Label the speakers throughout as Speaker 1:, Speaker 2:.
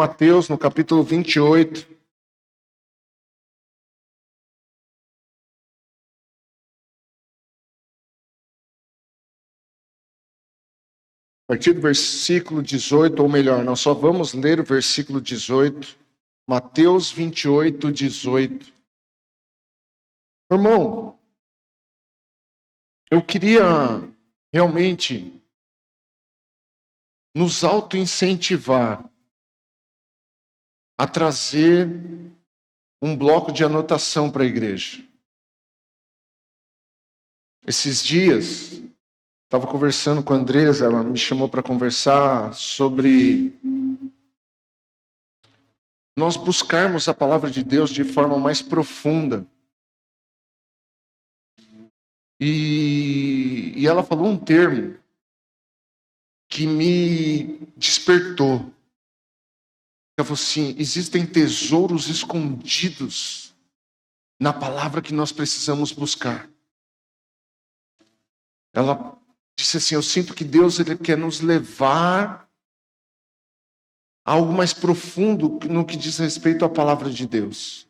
Speaker 1: Mateus, no capítulo 28. A partir do versículo 18, ou melhor, nós só vamos ler o versículo 18. Mateus 28, 18. Irmão, eu queria realmente nos auto-incentivar a trazer um bloco de anotação para a igreja. Esses dias, estava conversando com a Andresa, ela me chamou para conversar sobre nós buscarmos a palavra de Deus de forma mais profunda. E ela falou um termo que me despertou. Ela falou assim: existem tesouros escondidos na palavra que nós precisamos buscar. Ela disse assim: eu sinto que Deus ele quer nos levar a algo mais profundo no que diz respeito à palavra de Deus.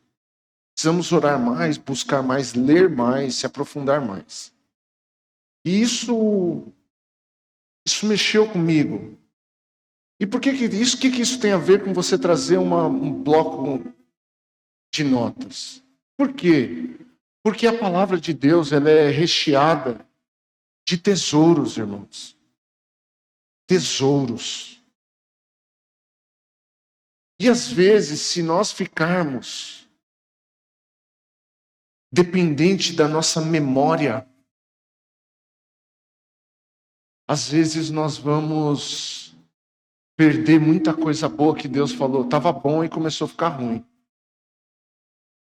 Speaker 1: Precisamos orar mais, buscar mais, ler mais, se aprofundar mais. E isso mexeu comigo. E por que isso? O que isso tem a ver com você trazer um bloco de notas? Por quê? Porque a palavra de Deus ela é recheada de tesouros, irmãos. Tesouros. E às vezes, se nós ficarmos dependente da nossa memória, às vezes nós vamos perder muita coisa boa que Deus falou. Estava bom e começou a ficar ruim.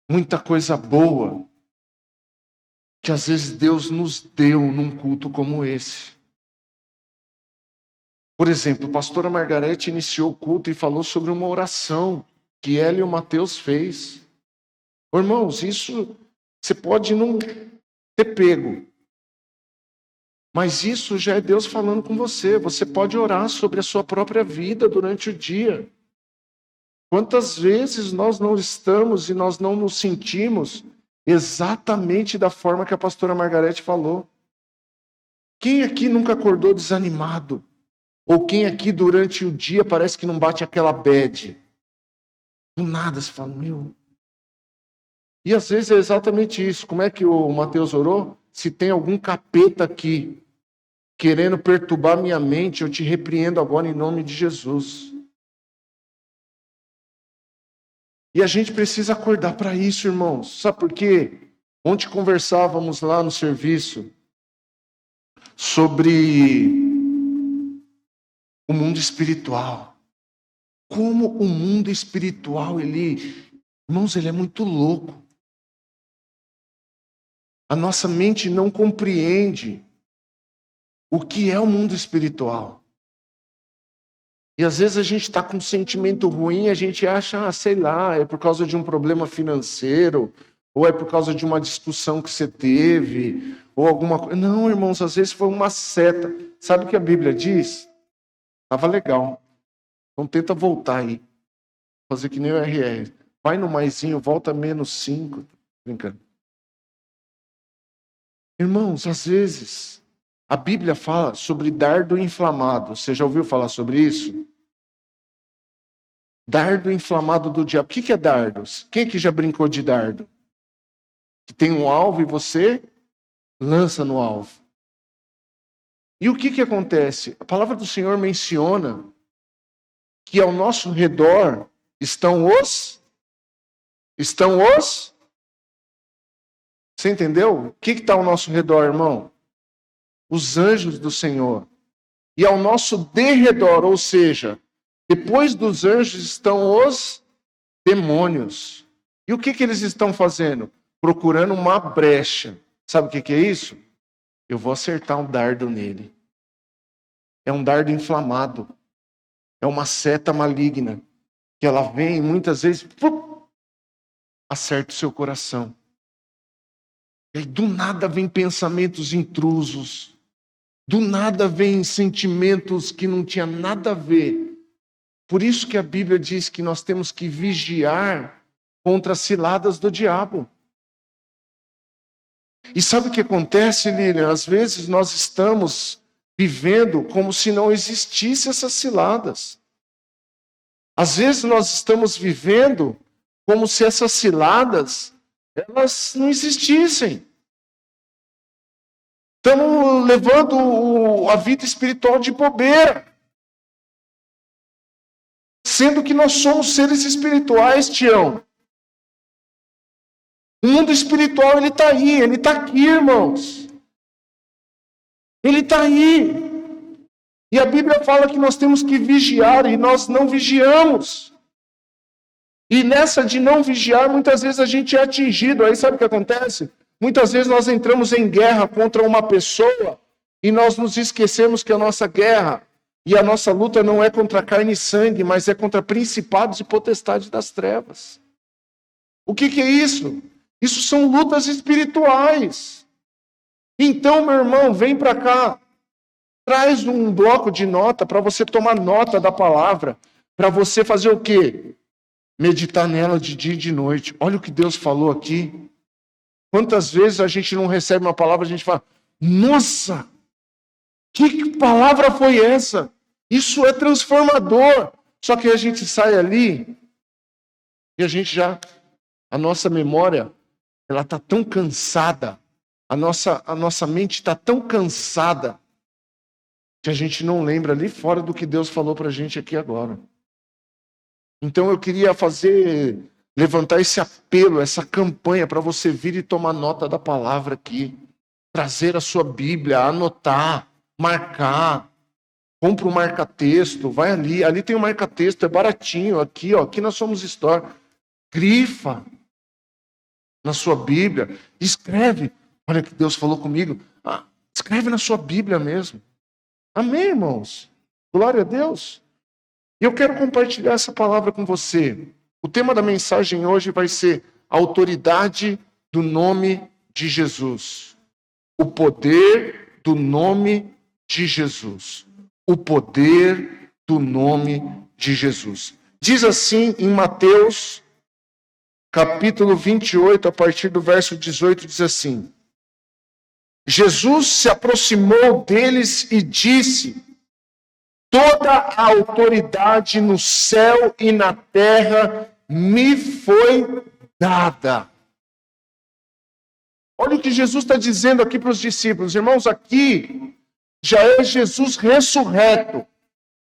Speaker 1: Muita coisa boa que às vezes Deus nos deu num culto como esse. Por exemplo, a pastora Margarete iniciou o culto e falou sobre uma oração que ela e o Mateus fez. Irmãos, isso você pode não ter pego. Mas isso já é Deus falando com você. Você pode orar sobre a sua própria vida durante o dia. Quantas vezes nós não estamos e nós não nos sentimos exatamente da forma que a pastora Margarete falou? Quem aqui nunca acordou desanimado? Ou quem aqui durante o dia parece que não bate aquela bad? Do nada você fala, meu... E às vezes é exatamente isso. Como é que o Mateus orou? Se tem algum capeta aqui querendo perturbar minha mente, eu te repreendo agora em nome de Jesus. E a gente precisa acordar para isso, irmãos. Sabe por quê? Ontem conversávamos lá no serviço sobre o mundo espiritual. Como o mundo espiritual, irmãos, ele é muito louco. A nossa mente não compreende o que é o mundo espiritual. E às vezes a gente está com um sentimento ruim, a gente acha, sei lá, é por causa de um problema financeiro, ou é por causa de uma discussão que você teve, ou alguma coisa. Não, irmãos, às vezes foi uma seta. Sabe o que a Bíblia diz? Estava legal. Então tenta voltar aí. Fazer que nem o RR. Vai no maisinho, volta -5. Brincando. Irmãos, às vezes, a Bíblia fala sobre dardo inflamado. Você já ouviu falar sobre isso? Dardo inflamado do diabo. O que é dardos? Quem que já brincou de dardo? Que tem um alvo e você lança no alvo. E o que acontece? A palavra do Senhor menciona que ao nosso redor estão os... Você entendeu? O que está ao nosso redor, irmão? Os anjos do Senhor. E ao nosso derredor, ou seja, depois dos anjos estão os demônios. E o que eles estão fazendo? Procurando uma brecha. Sabe o que é isso? Eu vou acertar um dardo nele. É um dardo inflamado. É uma seta maligna. Que ela vem muitas vezes, acerta o seu coração. E aí, do nada vem pensamentos intrusos. Do nada vem sentimentos que não tinha nada a ver Por isso que a Bíblia diz que nós temos que vigiar contra as ciladas do diabo. E sabe o que acontece, Lilian? Às vezes nós estamos vivendo como se não existissem essas ciladas. Às vezes nós estamos vivendo como se essas ciladas, elas não existissem. Estamos levando a vida espiritual de bobeira. Sendo que nós somos seres espirituais, Tião. O mundo espiritual, ele está aí, ele está aqui, irmãos. Ele está aí. E a Bíblia fala que nós temos que vigiar e nós não vigiamos. E nessa de não vigiar, muitas vezes a gente é atingido. Aí sabe o que acontece? Muitas vezes nós entramos em guerra contra uma pessoa e nós nos esquecemos que a nossa guerra e a nossa luta não é contra carne e sangue, mas é contra principados e potestades das trevas. O que é isso? Isso são lutas espirituais. Então, meu irmão, vem para cá. Traz um bloco de nota para você tomar nota da palavra. Para você fazer o quê? Meditar nela de dia e de noite. Olha o que Deus falou aqui. Quantas vezes a gente não recebe uma palavra, a gente fala, nossa, que palavra foi essa? Isso é transformador. Só que a gente sai ali e a nossa memória, ela está tão cansada, a nossa mente está tão cansada, que a gente não lembra ali fora do que Deus falou para a gente aqui agora. Então eu queria levantar esse apelo, essa campanha para você vir e tomar nota da palavra aqui. Trazer a sua Bíblia, anotar, marcar. Compra um marca-texto, vai ali tem um marca-texto, é baratinho, aqui nós somos Store. Grifa na sua Bíblia, escreve. Olha o que Deus falou comigo. Escreve na sua Bíblia mesmo. Amém, irmãos? Glória a Deus. E eu quero compartilhar essa palavra com você. O tema da mensagem hoje vai ser a autoridade do nome de Jesus. O poder do nome de Jesus. O poder do nome de Jesus. Diz assim em Mateus, capítulo 28, a partir do verso 18, diz assim: Jesus se aproximou deles e disse: toda a autoridade no céu e na terra me foi dada. Olha o que Jesus está dizendo aqui para os discípulos. Irmãos, aqui já é Jesus ressurreto.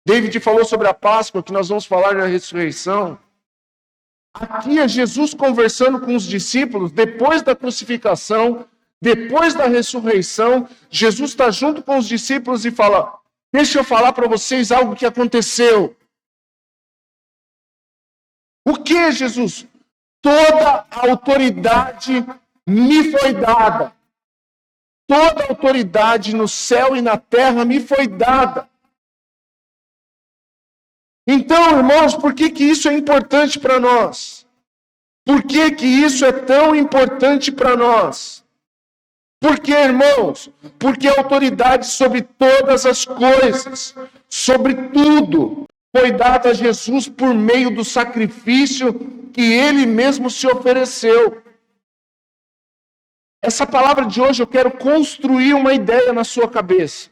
Speaker 1: David falou sobre a Páscoa, que nós vamos falar da ressurreição. Aqui é Jesus conversando com os discípulos, depois da crucificação, depois da ressurreição. Jesus está junto com os discípulos e fala: deixa eu falar para vocês algo que aconteceu. O que é, Jesus? Toda a autoridade me foi dada. Toda a autoridade no céu e na terra me foi dada. Então, irmãos, por que isso é importante para nós? Por que isso é tão importante para nós? Por que, irmãos? Porque a autoridade sobre todas as coisas, sobre tudo, foi dada a Jesus por meio do sacrifício que ele mesmo se ofereceu. Essa palavra de hoje eu quero construir uma ideia na sua cabeça.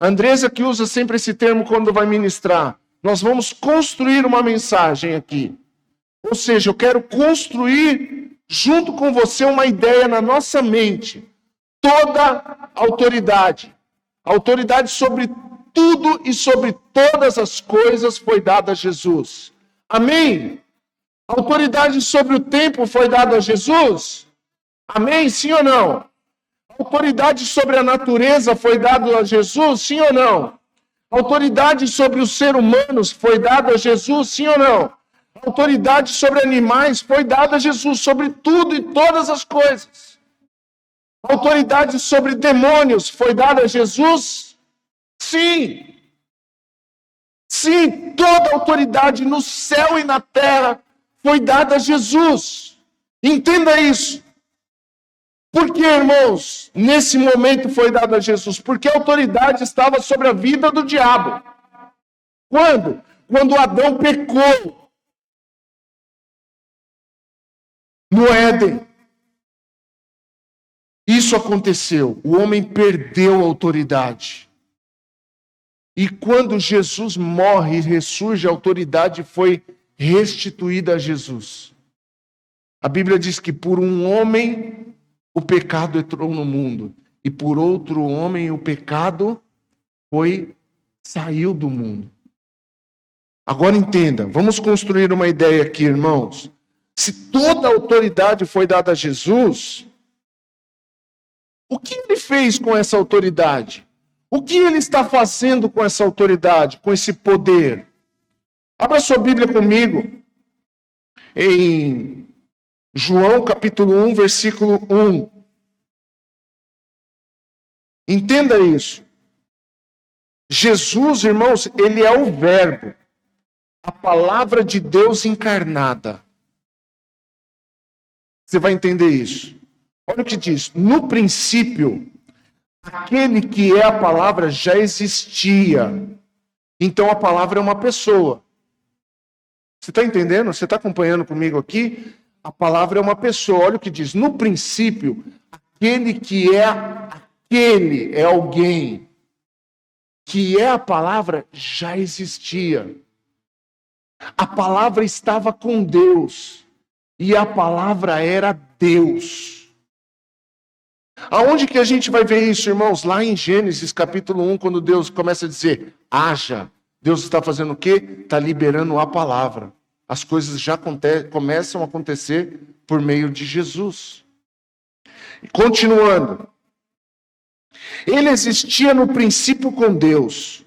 Speaker 1: A Andresa que usa sempre esse termo quando vai ministrar. Nós vamos construir uma mensagem aqui. Ou seja, eu quero construir junto com você uma ideia na nossa mente. Toda autoridade. A autoridade sobre tudo e sobre todas as coisas foi dada a Jesus. Amém? A autoridade sobre o tempo foi dada a Jesus? Amém? Sim ou não? A autoridade sobre a natureza foi dada a Jesus? Sim ou não? A autoridade sobre os seres humanos foi dada a Jesus? Sim ou não? A autoridade sobre animais foi dada a Jesus, sobre tudo e todas as coisas. A autoridade sobre demônios foi dada a Jesus? Sim. Sim, toda a autoridade no céu e na terra foi dada a Jesus. Entenda isso. Por que, irmãos, nesse momento foi dada a Jesus? Porque a autoridade estava sobre a vida do diabo. Quando? quando Adão pecou no Éden. Isso aconteceu. O homem perdeu a autoridade. E quando Jesus morre e ressurge, a autoridade foi restituída a Jesus. A Bíblia diz que por um homem o pecado entrou no mundo. E por outro homem o pecado saiu do mundo. Agora entenda, vamos construir uma ideia aqui, irmãos. Se toda a autoridade foi dada a Jesus, o que ele fez com essa autoridade? O que ele está fazendo com essa autoridade, com esse poder? Abra sua Bíblia comigo em João capítulo 1, versículo 1. Entenda isso. Jesus, irmãos, ele é o Verbo, a palavra de Deus encarnada. Você vai entender isso. Olha o que diz. No princípio, aquele que é a palavra já existia. Então a palavra é uma pessoa. Você está entendendo? Você está acompanhando comigo aqui? A palavra é uma pessoa. Olha o que diz. No princípio, aquele é alguém. Que é a palavra já existia. A palavra estava com Deus. E a palavra era Deus. Aonde que a gente vai ver isso, irmãos? Lá em Gênesis capítulo 1, quando Deus começa a dizer, haja. Deus está fazendo o quê? Está liberando a palavra. As coisas já começam a acontecer por meio de Jesus. Continuando. Ele existia no princípio com Deus.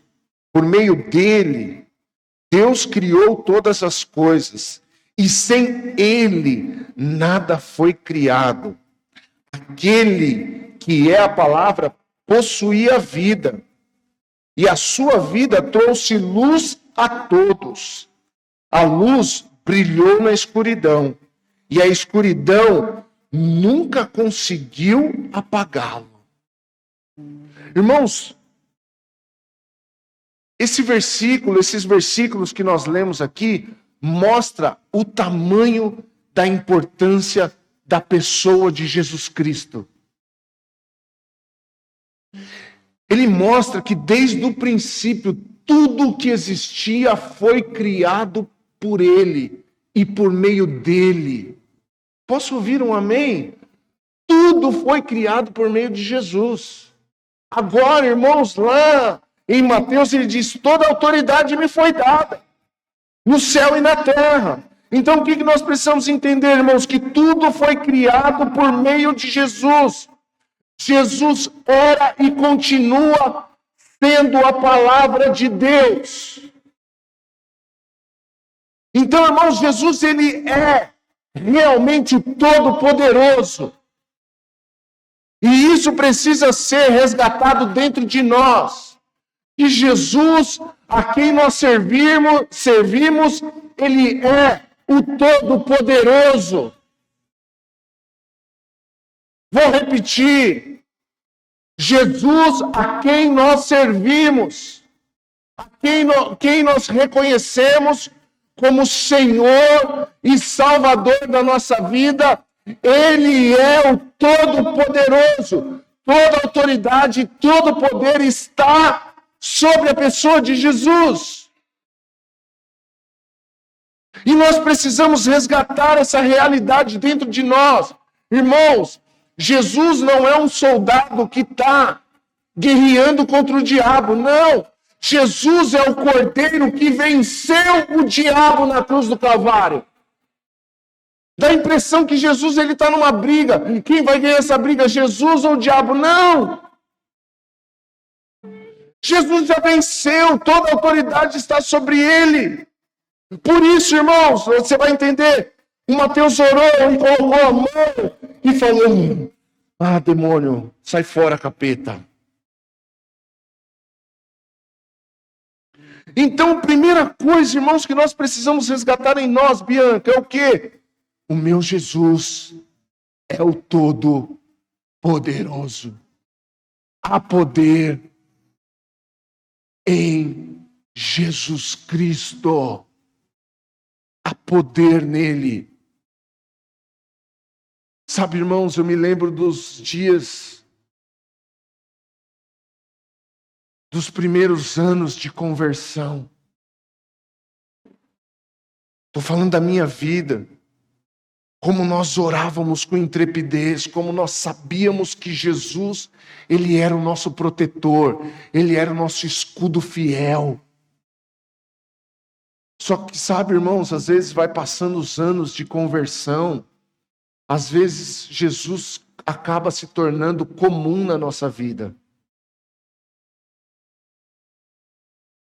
Speaker 1: Por meio dele, Deus criou todas as coisas. E sem ele, nada foi criado. Aquele que é a palavra possuía a vida. E a sua vida trouxe luz a todos. A luz brilhou na escuridão. E a escuridão nunca conseguiu apagá-lo. Irmãos, esses versículos que nós lemos aqui, mostra o tamanho da importância da pessoa de Jesus Cristo. Ele mostra que desde o princípio, tudo o que existia foi criado por ele e por meio dele. Posso ouvir um amém? Tudo foi criado por meio de Jesus. Agora, irmãos, lá em Mateus ele diz, toda a autoridade me foi dada, no céu e na terra. Então o que nós precisamos entender, irmãos? Que tudo foi criado por meio de Jesus. Jesus era e continua sendo a palavra de Deus. Então, irmãos, Jesus ele é realmente todo-poderoso. E isso precisa ser resgatado dentro de nós. E Jesus, a quem nós servimos, ele é o Todo-Poderoso. Vou repetir. Jesus, a quem nós servimos, quem nós reconhecemos como Senhor e Salvador da nossa vida, ele é o Todo-Poderoso. Toda autoridade, todo poder está sobre a pessoa de Jesus. E nós precisamos resgatar essa realidade dentro de nós. Irmãos, Jesus não é um soldado que está guerreando contra o diabo, não. Jesus é o cordeiro que venceu o diabo na cruz do Calvário. Dá a impressão que Jesus está numa briga. Quem vai ganhar essa briga, Jesus ou o diabo? Não! Jesus já venceu, toda a autoridade está sobre ele. Por isso, irmãos, você vai entender. O Mateus orou e colocou a mão e falou, demônio, sai fora, capeta. Então, a primeira coisa, irmãos, que nós precisamos resgatar em nós, Bianca, é o quê? O meu Jesus é o Todo-Poderoso. Há poder em Jesus Cristo. Há poder nele. Sabe, irmãos, eu me lembro dos dias, dos primeiros anos de conversão. Estou falando da minha vida. Como nós orávamos com intrepidez, como nós sabíamos que Jesus, Ele era o nosso protetor, Ele era o nosso escudo fiel. Só que, sabe, irmãos, às vezes vai passando os anos de conversão, às vezes Jesus acaba se tornando comum na nossa vida.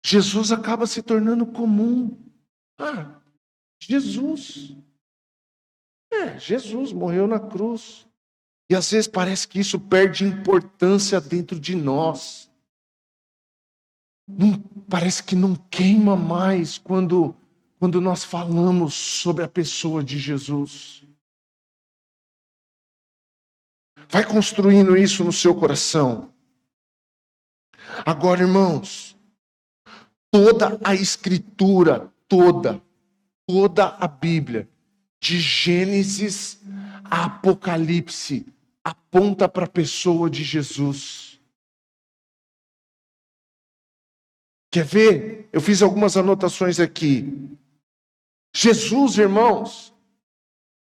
Speaker 1: Jesus acaba se tornando comum. Jesus morreu na cruz. E às vezes parece que isso perde importância dentro de nós. Parece que não queima mais quando nós falamos sobre a pessoa de Jesus. Vai construindo isso no seu coração. Agora, irmãos, toda a Escritura, toda a Bíblia, de Gênesis a Apocalipse, aponta para a pessoa de Jesus. Quer ver? Eu fiz algumas anotações aqui. Jesus, irmãos,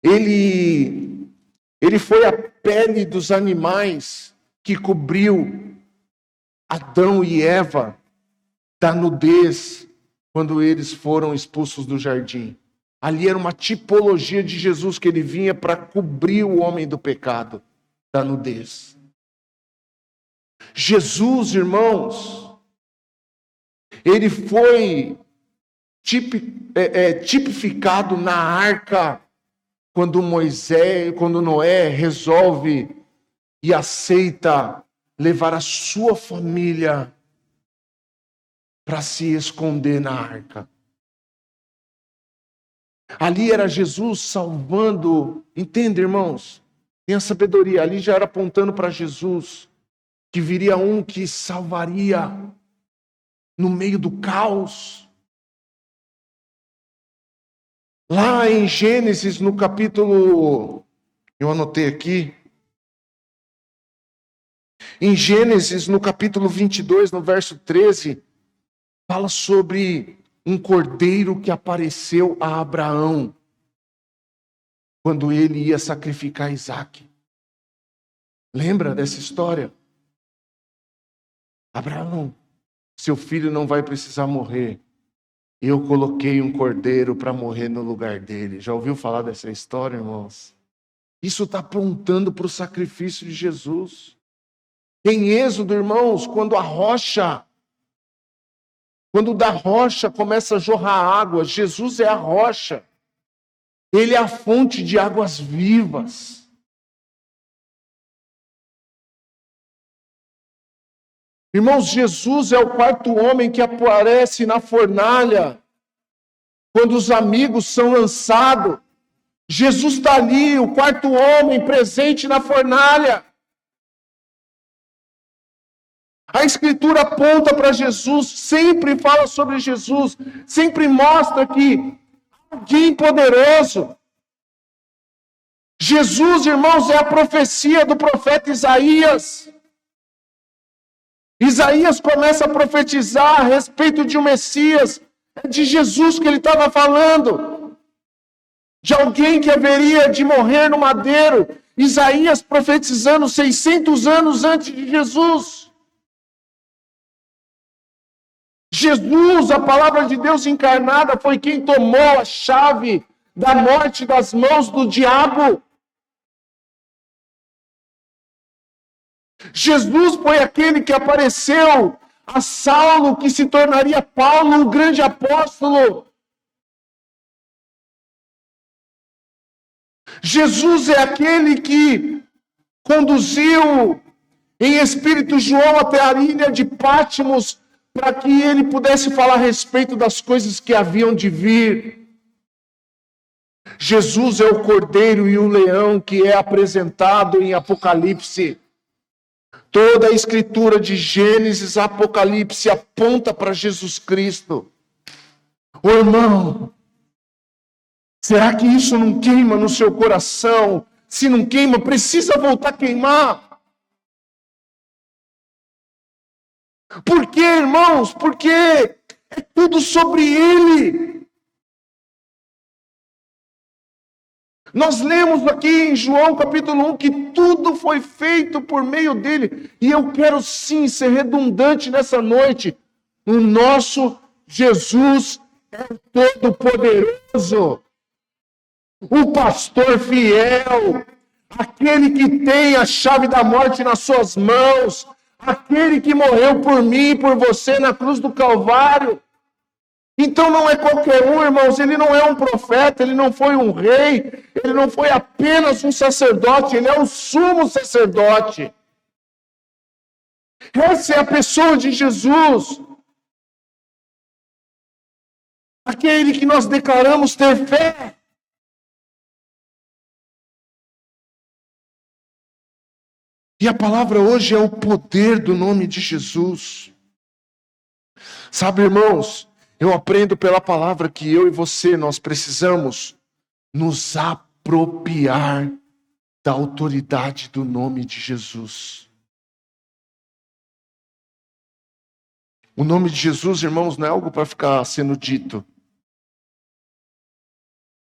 Speaker 1: ele foi a pele dos animais que cobriu Adão e Eva da nudez quando eles foram expulsos do jardim. Ali era uma tipologia de Jesus que ele vinha para cobrir o homem do pecado, da nudez. Jesus, irmãos, ele foi tipificado na arca quando Noé resolve e aceita levar a sua família para se esconder na arca. Ali era Jesus salvando, entende, irmãos? Tenha sabedoria, ali já era apontando para Jesus, que viria um que salvaria no meio do caos. Lá em Gênesis, no capítulo, eu anotei aqui, em Gênesis, no capítulo 22, no verso 13, fala sobre um cordeiro que apareceu a Abraão quando ele ia sacrificar Isaque. Lembra dessa história? Abraão, seu filho não vai precisar morrer. Eu coloquei um cordeiro para morrer no lugar dele. Já ouviu falar dessa história, irmãos? Isso está apontando para o sacrifício de Jesus. Em Êxodo, irmãos, quando da rocha começa a jorrar água, Jesus é a rocha. Ele é a fonte de águas vivas. Irmãos, Jesus é o quarto homem que aparece na fornalha quando os amigos são lançados. Jesus está ali, o quarto homem presente na fornalha. A Escritura aponta para Jesus, sempre fala sobre Jesus, sempre mostra que alguém poderoso. Jesus, irmãos, é a profecia do profeta Isaías. Isaías começa a profetizar a respeito de um Messias, é de Jesus que ele estava falando, de alguém que haveria de morrer no madeiro. Isaías profetizando 600 anos antes de Jesus. Jesus, a palavra de Deus encarnada, foi quem tomou a chave da morte das mãos do diabo. Jesus foi aquele que apareceu a Saulo, que se tornaria Paulo, o grande apóstolo. Jesus é aquele que conduziu em espírito João até a ilha de Patmos, para que ele pudesse falar a respeito das coisas que haviam de vir. Jesus é o cordeiro e o leão que é apresentado em Apocalipse. Toda a escritura de Gênesis, Apocalipse aponta para Jesus Cristo. Ô irmão, será que isso não queima no seu coração? Se não queima, precisa voltar a queimar. Por quê, irmãos? Porque é tudo sobre Ele. Nós lemos aqui em João capítulo 1 que tudo foi feito por meio dele. E eu quero sim ser redundante nessa noite. O nosso Jesus é o Todo-Poderoso. O pastor fiel. Aquele que tem a chave da morte nas suas mãos. Aquele que morreu por mim e por você na cruz do Calvário. Então não é qualquer um, irmãos, ele não é um profeta, ele não foi um rei, ele não foi apenas um sacerdote, ele é o sumo sacerdote. Essa é a pessoa de Jesus. Aquele que nós declaramos ter fé. E a palavra hoje é o poder do nome de Jesus. Sabe, irmãos, eu aprendo pela palavra que eu e você, nós precisamos nos apropriar da autoridade do nome de Jesus. O nome de Jesus, irmãos, não é algo para ficar sendo dito.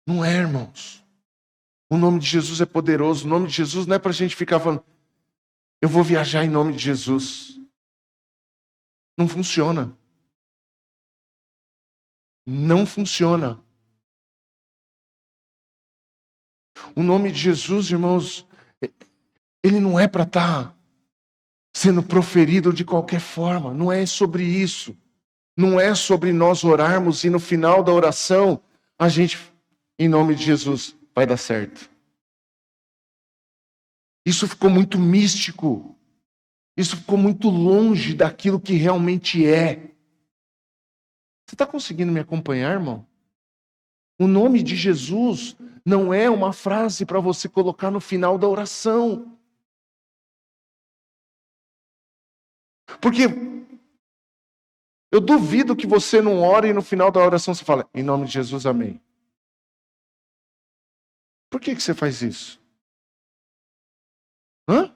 Speaker 1: Não é, irmãos. O nome de Jesus é poderoso. O nome de Jesus não é para a gente ficar falando, eu vou viajar em nome de Jesus. Não funciona. Não funciona. O nome de Jesus, irmãos, ele não é para estar sendo proferido de qualquer forma. Não é sobre isso. Não é sobre nós orarmos e no final da oração, a gente, em nome de Jesus, vai dar certo. Isso ficou muito místico. Isso ficou muito longe daquilo que realmente é. Você está conseguindo me acompanhar, irmão? O nome de Jesus não é uma frase para você colocar no final da oração. Porque eu duvido que você não ore e no final da oração você fala, em nome de Jesus, amém. Por que você faz isso? Hã?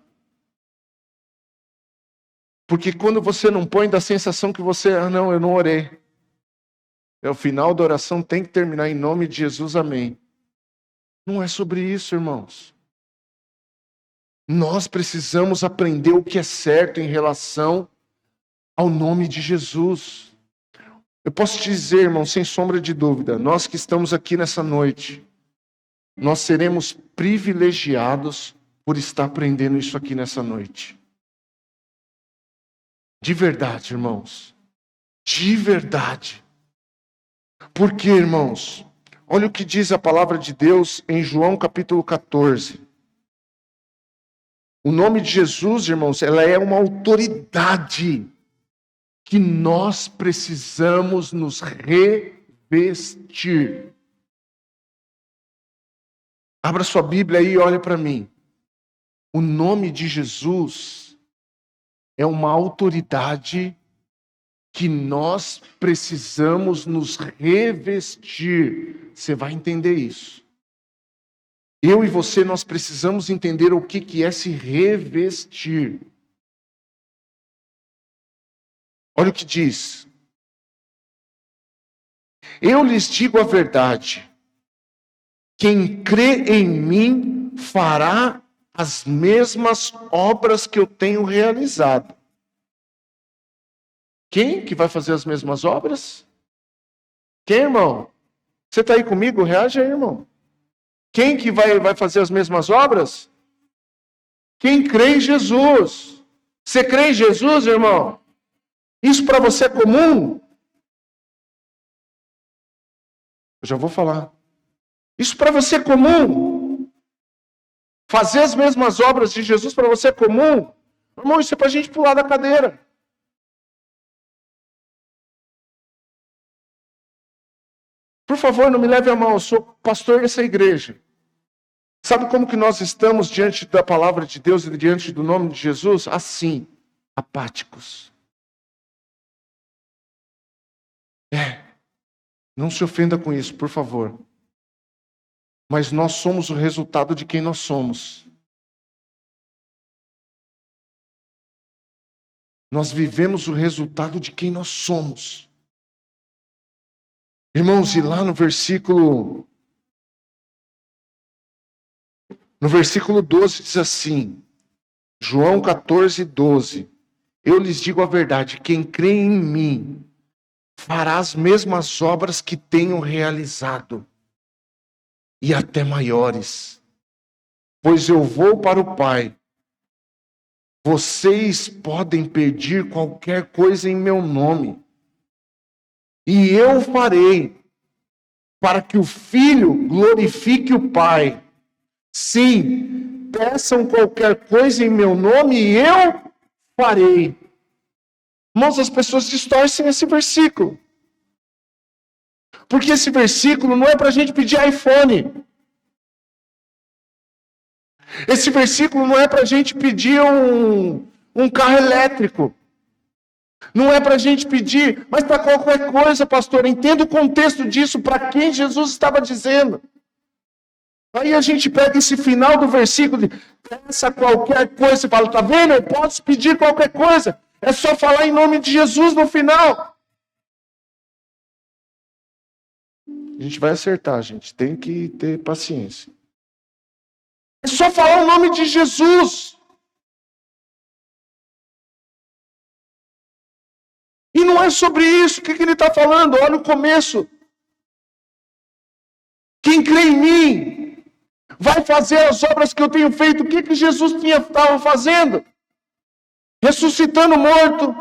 Speaker 1: Porque quando você não põe, dá a sensação que você, não, eu não orei. O final da oração tem que terminar em nome de Jesus, amém. Não é sobre isso, irmãos. Nós precisamos aprender o que é certo em relação ao nome de Jesus. Eu posso te dizer, irmão, sem sombra de dúvida, nós que estamos aqui nessa noite, nós seremos privilegiados por estar aprendendo isso aqui nessa noite. De verdade, irmãos. De verdade. Por quê, irmãos? Olha o que diz a palavra de Deus em João capítulo 14. O nome de Jesus, irmãos, ela é uma autoridade que nós precisamos nos revestir. Abra sua Bíblia aí e olha para mim. O nome de Jesus é uma autoridade que nós precisamos nos revestir. Você vai entender isso. Eu e você, nós precisamos entender o que é se revestir. Olha o que diz. Eu lhes digo a verdade. Quem crê em mim fará as mesmas obras que eu tenho realizado. Quem que vai fazer as mesmas obras? Quem, irmão? Você está aí comigo? Reage aí, irmão. Quem que vai fazer as mesmas obras? Quem crê em Jesus. Você crê em Jesus, irmão? Isso para você é comum? Eu já vou falar. Isso para você é comum? Fazer as mesmas obras de Jesus para você é comum? Irmão, isso é para a gente pular da cadeira. Por favor, não me leve a mal, eu sou pastor dessa igreja. Sabe como que nós estamos diante da palavra de Deus e diante do nome de Jesus? Assim, apáticos. Não se ofenda com isso, por favor. Mas nós somos o resultado de quem nós somos. Nós vivemos o resultado de quem nós somos. Irmãos, e lá no versículo 12 diz assim, João 14, 12. Eu lhes digo a verdade, quem crê em mim fará as mesmas obras que tenho realizado, e até maiores, pois eu vou para o Pai. Vocês podem pedir qualquer coisa em meu nome, e eu farei, para que o Filho glorifique o Pai. Sim, peçam qualquer coisa em meu nome, e eu farei. Irmãos, as pessoas distorcem esse versículo. Porque esse versículo não é para a gente pedir iPhone. Esse versículo não é para a gente pedir um carro elétrico. Não é para a gente pedir, mas para qualquer coisa, pastor. Entenda o contexto disso, para quem Jesus estava dizendo. Aí a gente pega esse final do versículo, peça qualquer coisa, e fala, tá vendo? Eu posso pedir qualquer coisa. É só falar em nome de Jesus no final. A gente vai acertar, gente. Tem que ter paciência. É só falar o nome de Jesus. E não é sobre isso. O que ele está falando? Olha o começo. Quem crê em mim vai fazer as obras que eu tenho feito. O que Jesus estava fazendo? Ressuscitando o morto,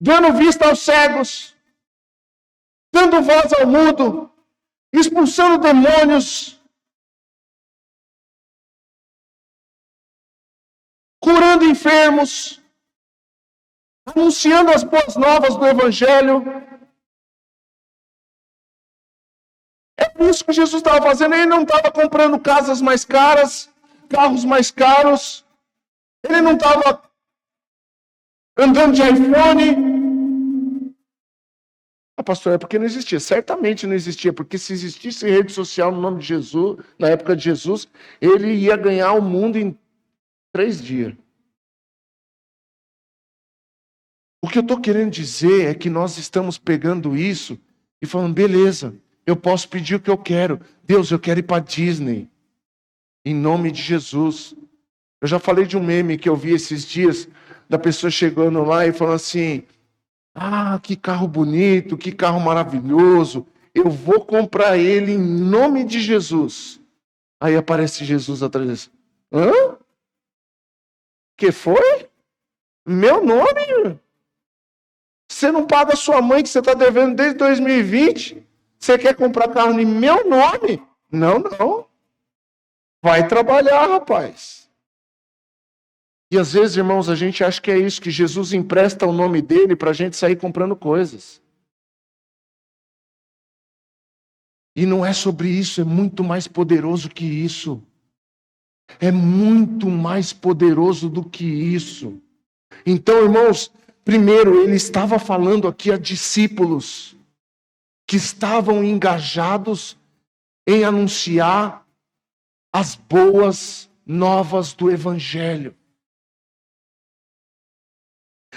Speaker 1: dando vista aos cegos, dando voz ao mudo, expulsando demônios, curando enfermos, anunciando as boas novas do Evangelho. É isso que Jesus estava fazendo. Ele não estava comprando casas mais caras, carros mais caros. Ele não estava andando de iPhone. Ah, pastor, é porque não existia. Certamente não existia, porque se existisse rede social no nome de Jesus, na época de Jesus, ele ia ganhar o mundo em 3 dias. O que eu estou querendo dizer é que nós estamos pegando isso e falando, beleza, eu posso pedir o que eu quero. Deus, eu quero ir para Disney. Em nome de Jesus. Eu já falei de um meme que eu vi esses dias, da pessoa chegando lá e falando assim, ah, que carro bonito, que carro maravilhoso, eu vou comprar ele em nome de Jesus. Aí aparece Jesus atrás. Hã? Que foi? Meu nome? Você não paga a sua mãe que você está devendo desde 2020? Você quer comprar carro em meu nome? Não, não. Vai trabalhar, rapaz. E às vezes, irmãos, a gente acha que é isso, que Jesus empresta o nome dele para a gente sair comprando coisas. E não é sobre isso, é muito mais poderoso que isso. É muito mais poderoso do que isso. Então, irmãos, primeiro, ele estava falando aqui a discípulos que estavam engajados em anunciar as boas novas do Evangelho.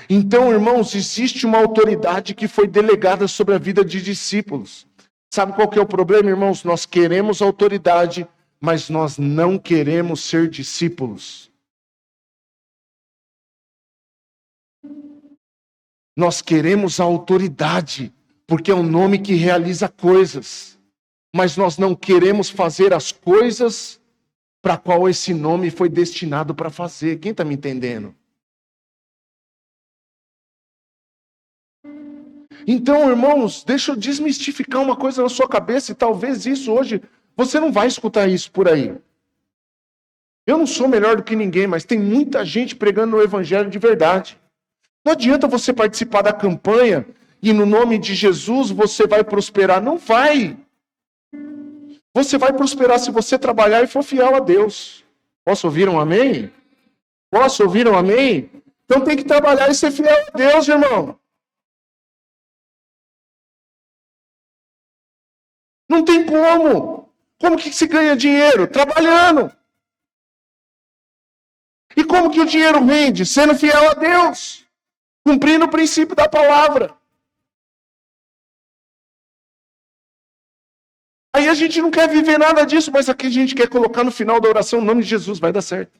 Speaker 1: Então, irmãos, existe uma autoridade que foi delegada sobre a vida de discípulos. Sabe qual que é o problema, irmãos? Nós queremos autoridade, mas nós não queremos ser discípulos. Nós queremos a autoridade, porque é um nome que realiza coisas. Mas nós não queremos fazer as coisas para qual esse nome foi destinado para fazer. Quem está me entendendo? Então, irmãos, deixa eu desmistificar uma coisa na sua cabeça, e talvez isso hoje, você não vai escutar isso por aí. Eu não sou melhor do que ninguém, mas tem muita gente pregando o Evangelho de verdade. Não adianta você participar da campanha e no nome de Jesus você vai prosperar. Não vai. Você vai prosperar se você trabalhar e for fiel a Deus. Posso ouvir um amém? Posso ouvir um amém? Então tem que trabalhar e ser fiel a Deus, irmão. Não tem como. Como que se ganha dinheiro? Trabalhando. E como que o dinheiro rende? Sendo fiel a Deus. Cumprindo o princípio da palavra. Aí a gente não quer viver nada disso, mas aqui a gente quer colocar no final da oração o nome de Jesus, vai dar certo.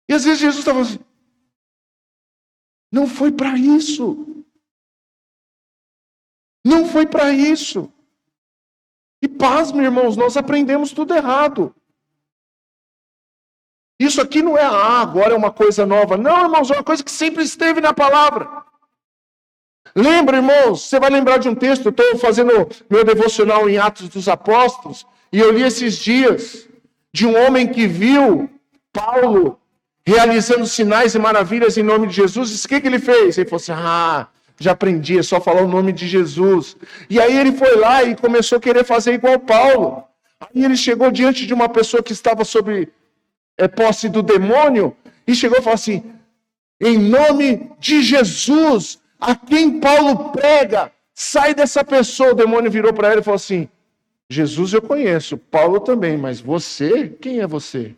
Speaker 1: E às vezes Jesus estava assim, não foi para isso. Não foi para isso. E pasme, irmãos, nós aprendemos tudo errado. Isso aqui não é, agora é uma coisa nova. Não, irmãos, é uma coisa que sempre esteve na palavra. Lembra, irmãos, você vai lembrar de um texto, eu estou fazendo meu devocional em Atos dos Apóstolos, e eu li esses dias de um homem que viu Paulo realizando sinais e maravilhas em nome de Jesus. E o que ele fez? Ele falou assim, já aprendi, é só falar o nome de Jesus. E aí ele foi lá e começou a querer fazer igual Paulo. Aí ele chegou diante de uma pessoa que estava sob posse do demônio, e chegou e falou assim, em nome de Jesus, a quem Paulo prega, sai dessa pessoa. O demônio virou para ele e falou assim, Jesus eu conheço, Paulo também, mas você, quem é você?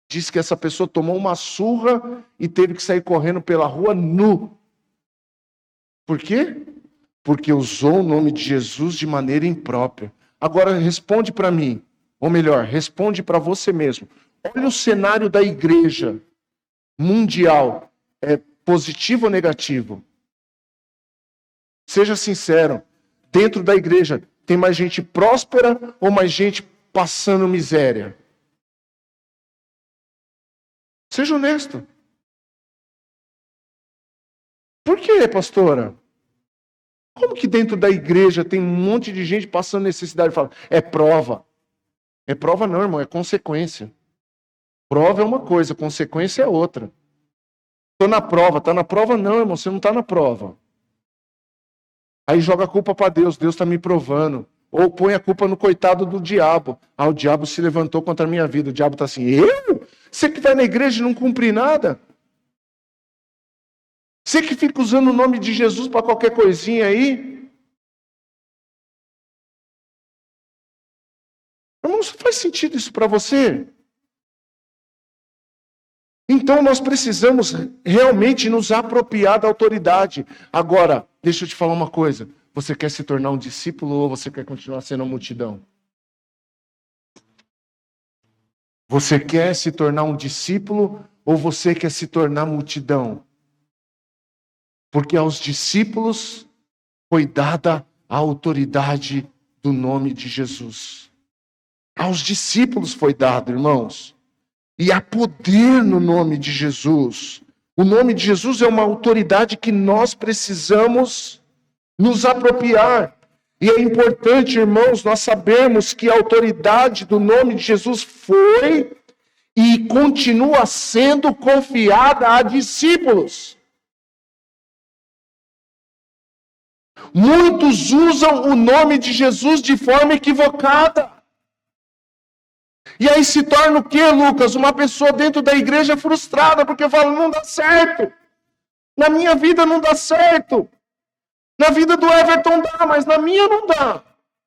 Speaker 1: Diz que essa pessoa tomou uma surra e teve que sair correndo pela rua nu. Por quê? Porque usou o nome de Jesus de maneira imprópria. Agora responde para mim, ou melhor, responde para você mesmo. Olha o cenário da igreja mundial. É positivo ou negativo? Seja sincero. Dentro da igreja, tem mais gente próspera ou mais gente passando miséria? Seja honesto. Por quê, pastora? Como que dentro da igreja tem um monte de gente passando necessidade? Fala, é prova. É prova não, irmão, é consequência. Prova é uma coisa, consequência é outra. Estou na prova, está na prova? Não, irmão, você não está na prova. Aí joga a culpa para Deus, Deus está me provando. Ou põe a culpa no coitado do diabo. O diabo se levantou contra a minha vida. O diabo está assim, eu? Você que vai na igreja e não cumpre nada? Você que fica usando o nome de Jesus para qualquer coisinha aí? Irmão, faz sentido isso para você? Então nós precisamos realmente nos apropriar da autoridade. Agora, deixa eu te falar uma coisa. Você quer se tornar um discípulo ou você quer continuar sendo uma multidão? Você quer se tornar um discípulo ou você quer se tornar multidão? Porque aos discípulos foi dada a autoridade do nome de Jesus. Aos discípulos foi dado, irmãos. E há poder no nome de Jesus. O nome de Jesus é uma autoridade que nós precisamos nos apropriar. E é importante, irmãos, nós sabermos que a autoridade do nome de Jesus foi e continua sendo confiada a discípulos. Muitos usam o nome de Jesus de forma equivocada. E aí se torna o quê, Lucas? Uma pessoa dentro da igreja frustrada, porque fala, não dá certo. Na minha vida não dá certo. Na vida do Everton dá, mas na minha não dá.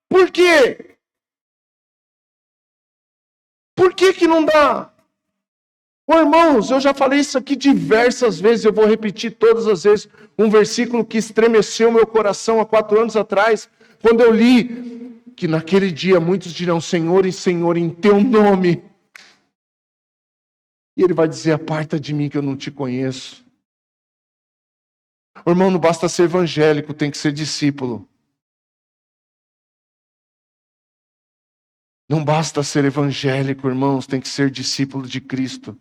Speaker 1: Por quê? Por que não dá? Irmãos, eu já falei isso aqui diversas vezes, eu vou repetir todas as vezes, um versículo que estremeceu meu coração há 4 anos atrás, quando eu li que naquele dia muitos dirão, Senhor e Senhor, em teu nome. E ele vai dizer, aparta de mim que eu não te conheço. Irmão, não basta ser evangélico, tem que ser discípulo. Não basta ser evangélico, irmãos, tem que ser discípulo de Cristo.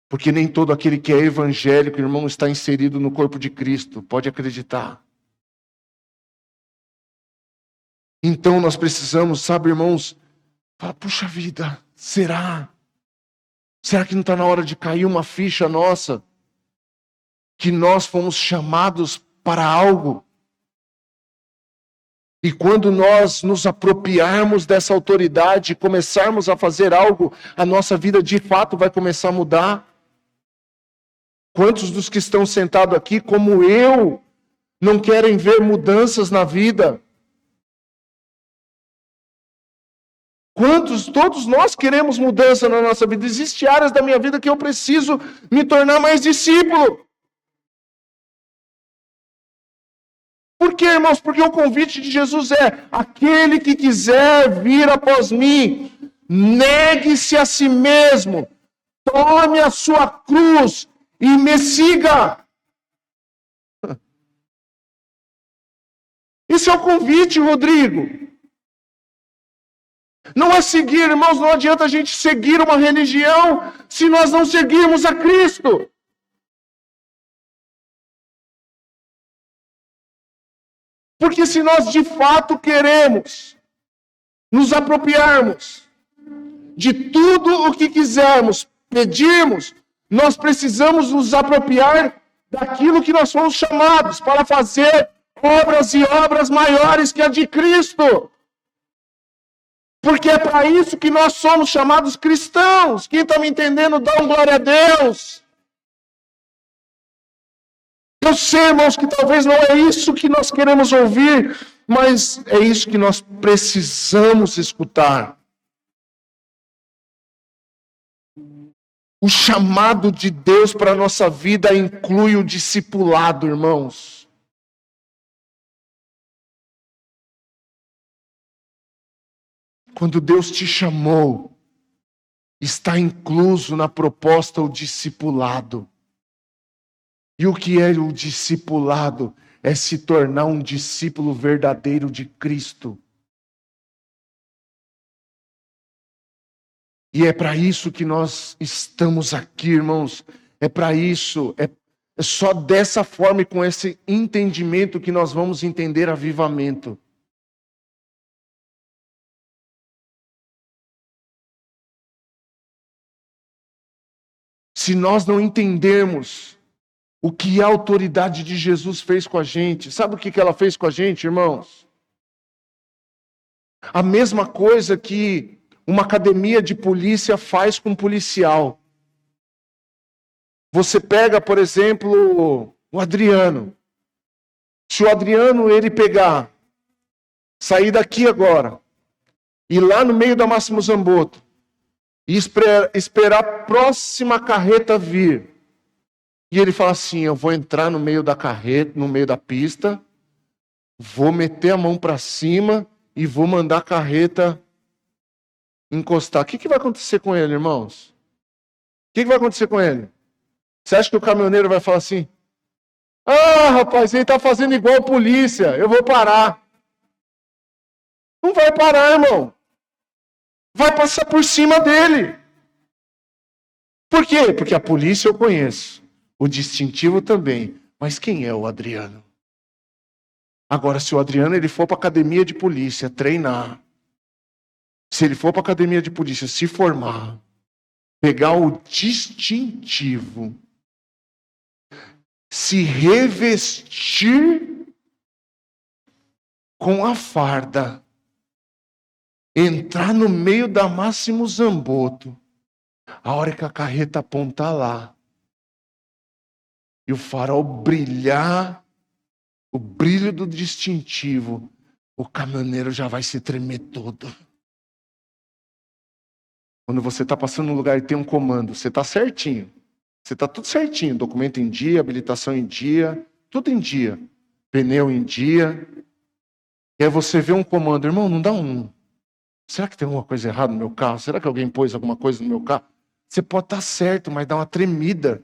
Speaker 1: Porque nem todo aquele que é evangélico, irmão, está inserido no corpo de Cristo. Pode acreditar. Então nós precisamos, sabe, irmãos, falar, puxa vida, será? Será que não está na hora de cair uma ficha nossa? Que nós fomos chamados para algo? E quando nós nos apropriarmos dessa autoridade, começarmos a fazer algo, a nossa vida de fato vai começar a mudar. Quantos dos que estão sentados aqui, como eu, não querem ver mudanças na vida? Quantos, todos nós queremos mudança na nossa vida. Existem áreas da minha vida que eu preciso me tornar mais discípulo. Por quê, irmãos? Porque o convite de Jesus é: aquele que quiser vir após mim, negue-se a si mesmo, tome a sua cruz e me siga. Esse é o convite, Rodrigo. Não é seguir, irmãos, não adianta a gente seguir uma religião se nós não seguirmos a Cristo. Porque se nós de fato queremos nos apropriarmos de tudo o que quisermos, pedirmos, nós precisamos nos apropriar daquilo que nós fomos chamados para fazer obras e obras maiores que a de Cristo. Porque é para isso que nós somos chamados cristãos. Quem está me entendendo, dá um glória a Deus. Eu sei, irmãos, que talvez não é isso que nós queremos ouvir, mas é isso que nós precisamos escutar. O chamado de Deus para a nossa vida inclui o discipulado, irmãos. Quando Deus te chamou, está incluso na proposta o discipulado. E o que é o discipulado? É se tornar um discípulo verdadeiro de Cristo. E é para isso que nós estamos aqui, irmãos. É para isso, é só dessa forma e com esse entendimento que nós vamos entender avivamento. Se nós não entendermos o que a autoridade de Jesus fez com a gente, sabe o que ela fez com a gente, irmãos? A mesma coisa que uma academia de polícia faz com um policial. Você pega, por exemplo, o Adriano. Se o Adriano ele pegar, sair daqui agora, ir lá no meio da Máximo Zamboto, e esperar a próxima carreta vir. E ele fala assim: eu vou entrar no meio da carreta, no meio da pista, vou meter a mão para cima e vou mandar a carreta encostar. O que vai acontecer com ele, irmãos? O que vai acontecer com ele? Você acha que o caminhoneiro vai falar assim: ah, rapaz, ele está fazendo igual a polícia, eu vou parar. Não vai parar, irmão. Vai passar por cima dele. Por quê? Porque a polícia eu conheço, o distintivo também, mas quem é o Adriano? Agora, se o Adriano ele for para a academia de polícia treinar, se ele for para a academia de polícia se formar, pegar o distintivo, se revestir com a farda, entrar no meio da Máximo Zamboto, a hora que a carreta apontar lá, e o farol brilhar, o brilho do distintivo, o caminhoneiro já vai se tremer todo. Quando você está passando num lugar e tem um comando, você está certinho, você está tudo certinho, documento em dia, habilitação em dia, tudo em dia, pneu em dia, e aí você vê um comando, irmão, não dá um. Será que tem alguma coisa errada no meu carro? Será que alguém pôs alguma coisa no meu carro? Você pode estar certo, mas dá uma tremida.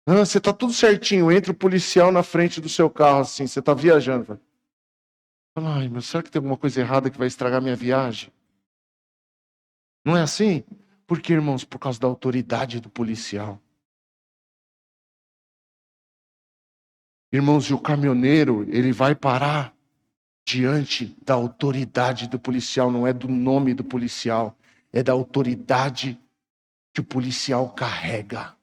Speaker 1: Você está tudo certinho, entra o policial na frente do seu carro, assim, você está viajando. Fala, ai, meu, será que tem alguma coisa errada que vai estragar minha viagem? Não é assim? Por quê, irmãos? Por causa da autoridade do policial. Irmãos, e o caminhoneiro, ele vai parar diante da autoridade do policial, não é do nome do policial, é da autoridade que o policial carrega.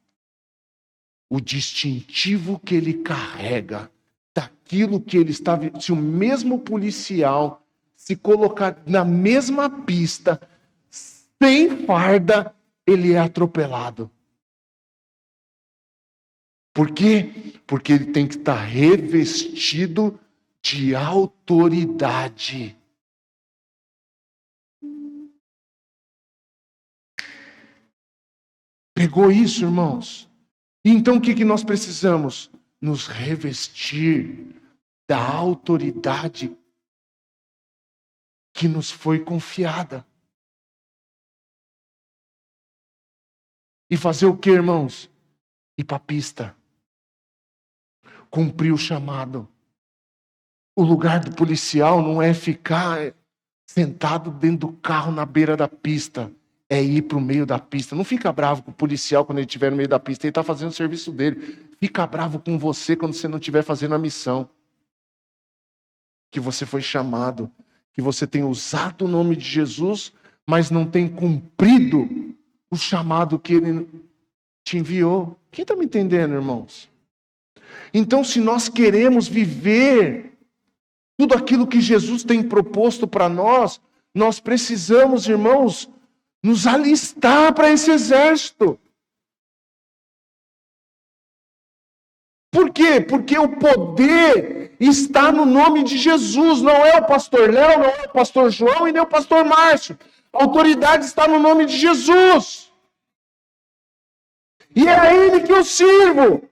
Speaker 1: O distintivo que ele carrega daquilo que ele estava. Se o mesmo policial se colocar na mesma pista, sem farda, ele é atropelado. Por quê? Porque ele tem que estar revestido de autoridade. Pegou isso, irmãos? Então o que nós precisamos? Nos revestir da autoridade que nos foi confiada. E fazer o que, irmãos? Ir para a pista. Cumprir o chamado. O lugar do policial não é ficar sentado dentro do carro na beira da pista. É ir para o meio da pista. Não fica bravo com o policial quando ele estiver no meio da pista. Ele está fazendo o serviço dele. Fica bravo com você quando você não estiver fazendo a missão. Que você foi chamado. Que você tem usado o nome de Jesus, mas não tem cumprido o chamado que ele te enviou. Quem está me entendendo, irmãos? Então, se nós queremos viver tudo aquilo que Jesus tem proposto para nós, nós precisamos, irmãos, nos alistar para esse exército. Por quê? Porque o poder está no nome de Jesus. Não é o pastor Léo, não é o pastor João e nem o pastor Márcio. A autoridade está no nome de Jesus. E é a Ele que eu sirvo.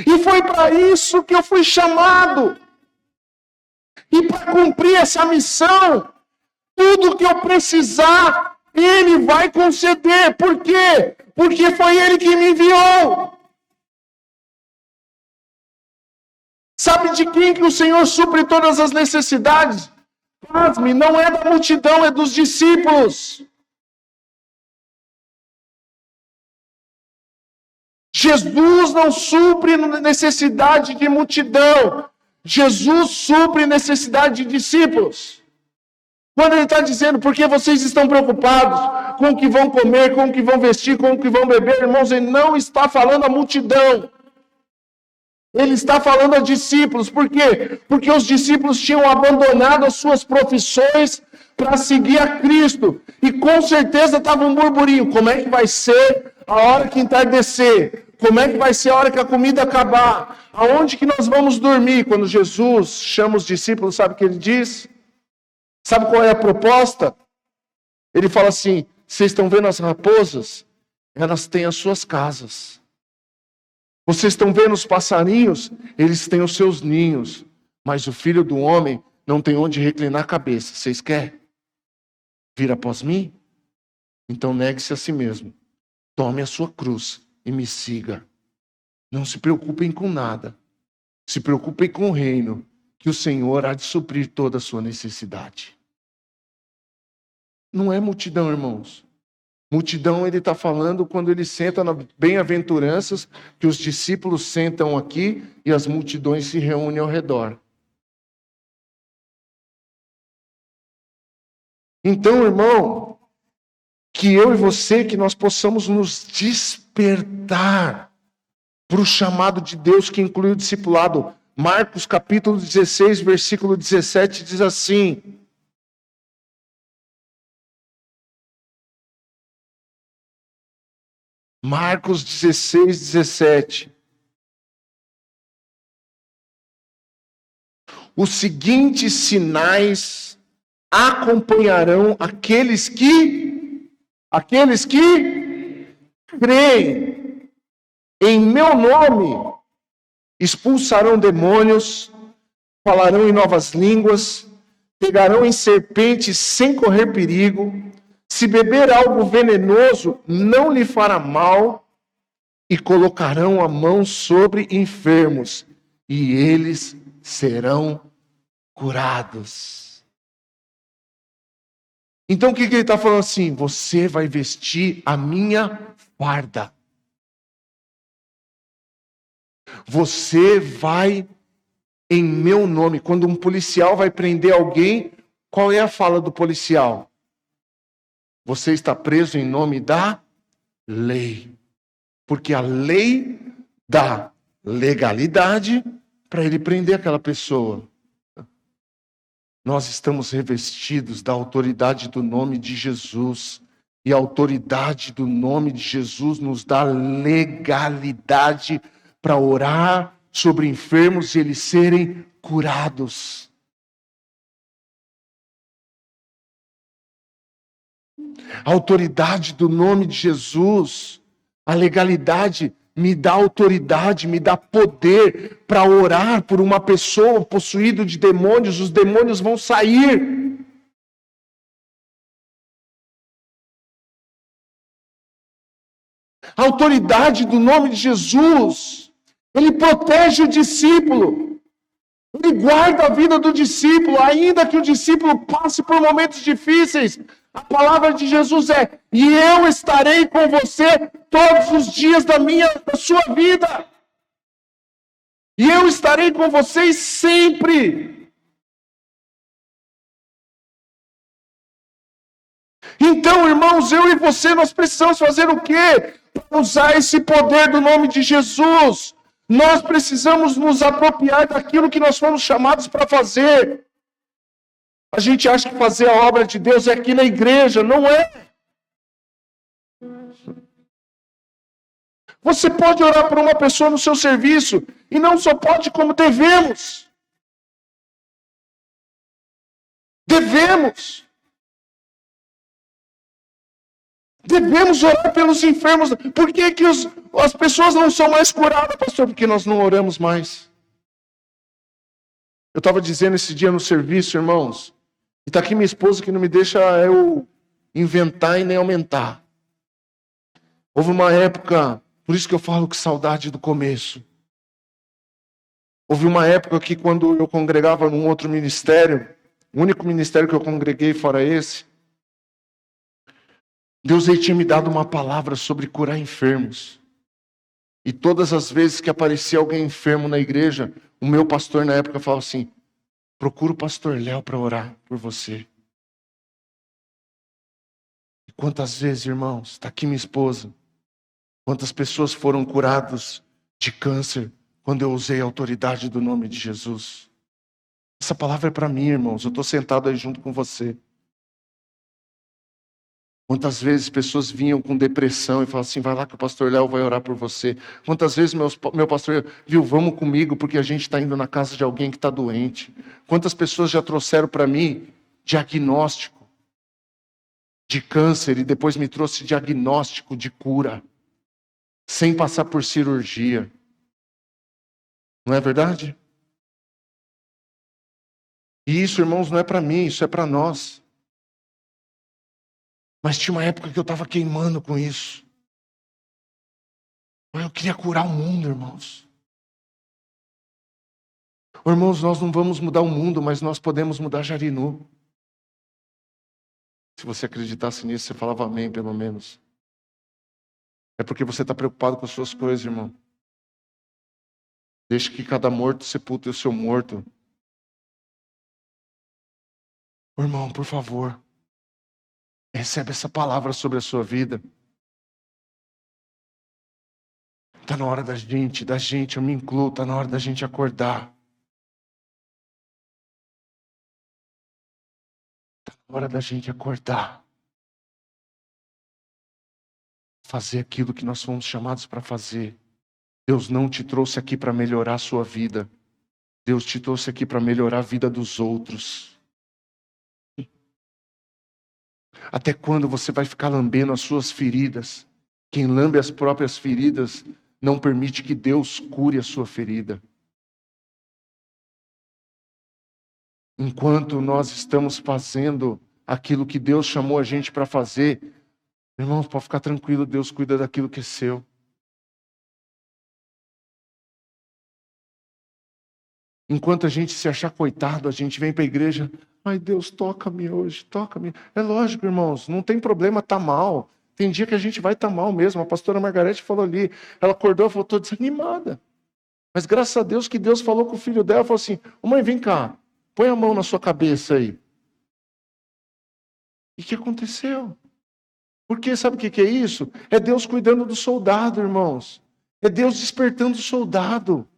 Speaker 1: E foi para isso que eu fui chamado. E para cumprir essa missão, tudo que eu precisar, Ele vai conceder. Por quê? Porque foi Ele que me enviou. Sabe de quem que o Senhor supre todas as necessidades? Pasme, não é da multidão, é dos discípulos. Jesus não supre necessidade de multidão. Jesus supre necessidade de discípulos. Quando ele está dizendo, por que vocês estão preocupados com o que vão comer, com o que vão vestir, com o que vão beber, irmãos, ele não está falando a multidão. Ele está falando a discípulos. Por quê? Porque os discípulos tinham abandonado as suas profissões para seguir a Cristo. E com certeza estava um burburinho. Como é que vai ser a hora que entardecer? Como é que vai ser a hora que a comida acabar? Aonde que nós vamos dormir? Quando Jesus chama os discípulos, sabe o que ele diz? Sabe qual é a proposta? Ele fala assim, vocês estão vendo as raposas? Elas têm as suas casas. Vocês estão vendo os passarinhos? Eles têm os seus ninhos. Mas o Filho do Homem não tem onde reclinar a cabeça. Vocês querem vir após mim? Então negue-se a si mesmo. Tome a sua cruz e me siga. Não se preocupem com nada. Se preocupem com o reino, que o Senhor há de suprir toda a sua necessidade. Não é multidão, irmãos. Multidão ele está falando quando ele senta nas bem-aventuranças, que os discípulos sentam aqui e as multidões se reúnem ao redor. Então, irmão, que eu e você, que nós possamos nos despertar para o chamado de Deus que inclui o discipulado. Marcos capítulo 16, versículo 17 diz assim: Marcos 16, 17. Os seguintes sinais acompanharão aqueles que creem. Em meu nome expulsarão demônios, falarão em novas línguas, pegarão em serpentes sem correr perigo. Se beber algo venenoso, não lhe fará mal, e colocarão a mão sobre enfermos, e eles serão curados. Então o que ele está falando assim? Você vai vestir a minha farda. Você vai em meu nome. Quando um policial vai prender alguém, qual é a fala do policial? Você está preso em nome da lei. Porque a lei dá legalidade para ele prender aquela pessoa. Nós estamos revestidos da autoridade do nome de Jesus. E a autoridade do nome de Jesus nos dá legalidade para orar sobre enfermos e eles serem curados. A autoridade do nome de Jesus, a legalidade me dá autoridade, me dá poder para orar por uma pessoa possuída de demônios, os demônios vão sair. A autoridade do nome de Jesus, ele protege o discípulo, ele guarda a vida do discípulo, ainda que o discípulo passe por momentos difíceis. A palavra de Jesus é: e eu estarei com você todos os dias da sua vida. E eu estarei com vocês sempre. Então, irmãos, eu e você, nós precisamos fazer o quê? Para usar esse poder do nome de Jesus. Nós precisamos nos apropriar daquilo que nós fomos chamados para fazer. A gente acha que fazer a obra de Deus é aqui na igreja, não é? Você pode orar por uma pessoa no seu serviço, e não só pode, como devemos. Devemos. Devemos orar pelos enfermos. Por que as pessoas não são mais curadas, pastor? Porque nós não oramos mais. Eu estava dizendo esse dia no serviço, irmãos, e está aqui minha esposa que não me deixa eu inventar e nem aumentar. Houve uma época, por isso que eu falo que saudade do começo. Houve uma época que quando eu congregava num outro ministério, o único ministério que eu congreguei fora esse, Deus aí tinha me dado uma palavra sobre curar enfermos. E todas as vezes que aparecia alguém enfermo na igreja, o meu pastor na época falava assim: procura o pastor Léo para orar por você. E quantas vezes, irmãos, está aqui minha esposa, quantas pessoas foram curadas de câncer quando eu usei a autoridade do nome de Jesus. Essa palavra é para mim, irmãos, eu estou sentado aí junto com você. Quantas vezes pessoas vinham com depressão e falavam assim: vai lá que o pastor Léo vai orar por você. Quantas vezes meu pastor, viu, vamos comigo porque a gente está indo na casa de alguém que está doente. Quantas pessoas já trouxeram para mim diagnóstico de câncer e depois me trouxe diagnóstico de cura, sem passar por cirurgia. Não é verdade? E isso, irmãos, não é para mim, isso é para nós. Mas tinha uma época que eu estava queimando com isso. Eu queria curar o mundo, irmãos. Irmãos, nós não vamos mudar o mundo, mas nós podemos mudar Jarinu. Se você acreditasse nisso, você falava amém, pelo menos. É porque você está preocupado com as suas coisas, irmão. Deixe que cada morto sepulte o seu morto. Irmão, por favor, recebe essa palavra sobre a sua vida. Está na hora da gente, eu me incluo, está na hora da gente acordar. Está na hora da gente acordar. Fazer aquilo que nós fomos chamados para fazer. Deus não te trouxe aqui para melhorar a sua vida. Deus te trouxe aqui para melhorar a vida dos outros. Até quando você vai ficar lambendo as suas feridas? Quem lambe as próprias feridas não permite que Deus cure a sua ferida. Enquanto nós estamos fazendo aquilo que Deus chamou a gente para fazer, irmãos, pode ficar tranquilo, Deus cuida daquilo que é seu. Enquanto a gente se achar coitado, a gente vem para a igreja: ai, Deus, toca-me hoje, toca-me. É lógico, irmãos, não tem problema estar mal. Tem dia que a gente vai estar mal mesmo. A pastora Margarete falou ali, ela acordou e falou: estou desanimada. Mas graças a Deus que Deus falou com o filho dela, falou assim: ô mãe, vem cá, põe a mão na sua cabeça aí. E o que aconteceu? Porque sabe o que é isso? É Deus cuidando do soldado, irmãos. É Deus despertando o soldado.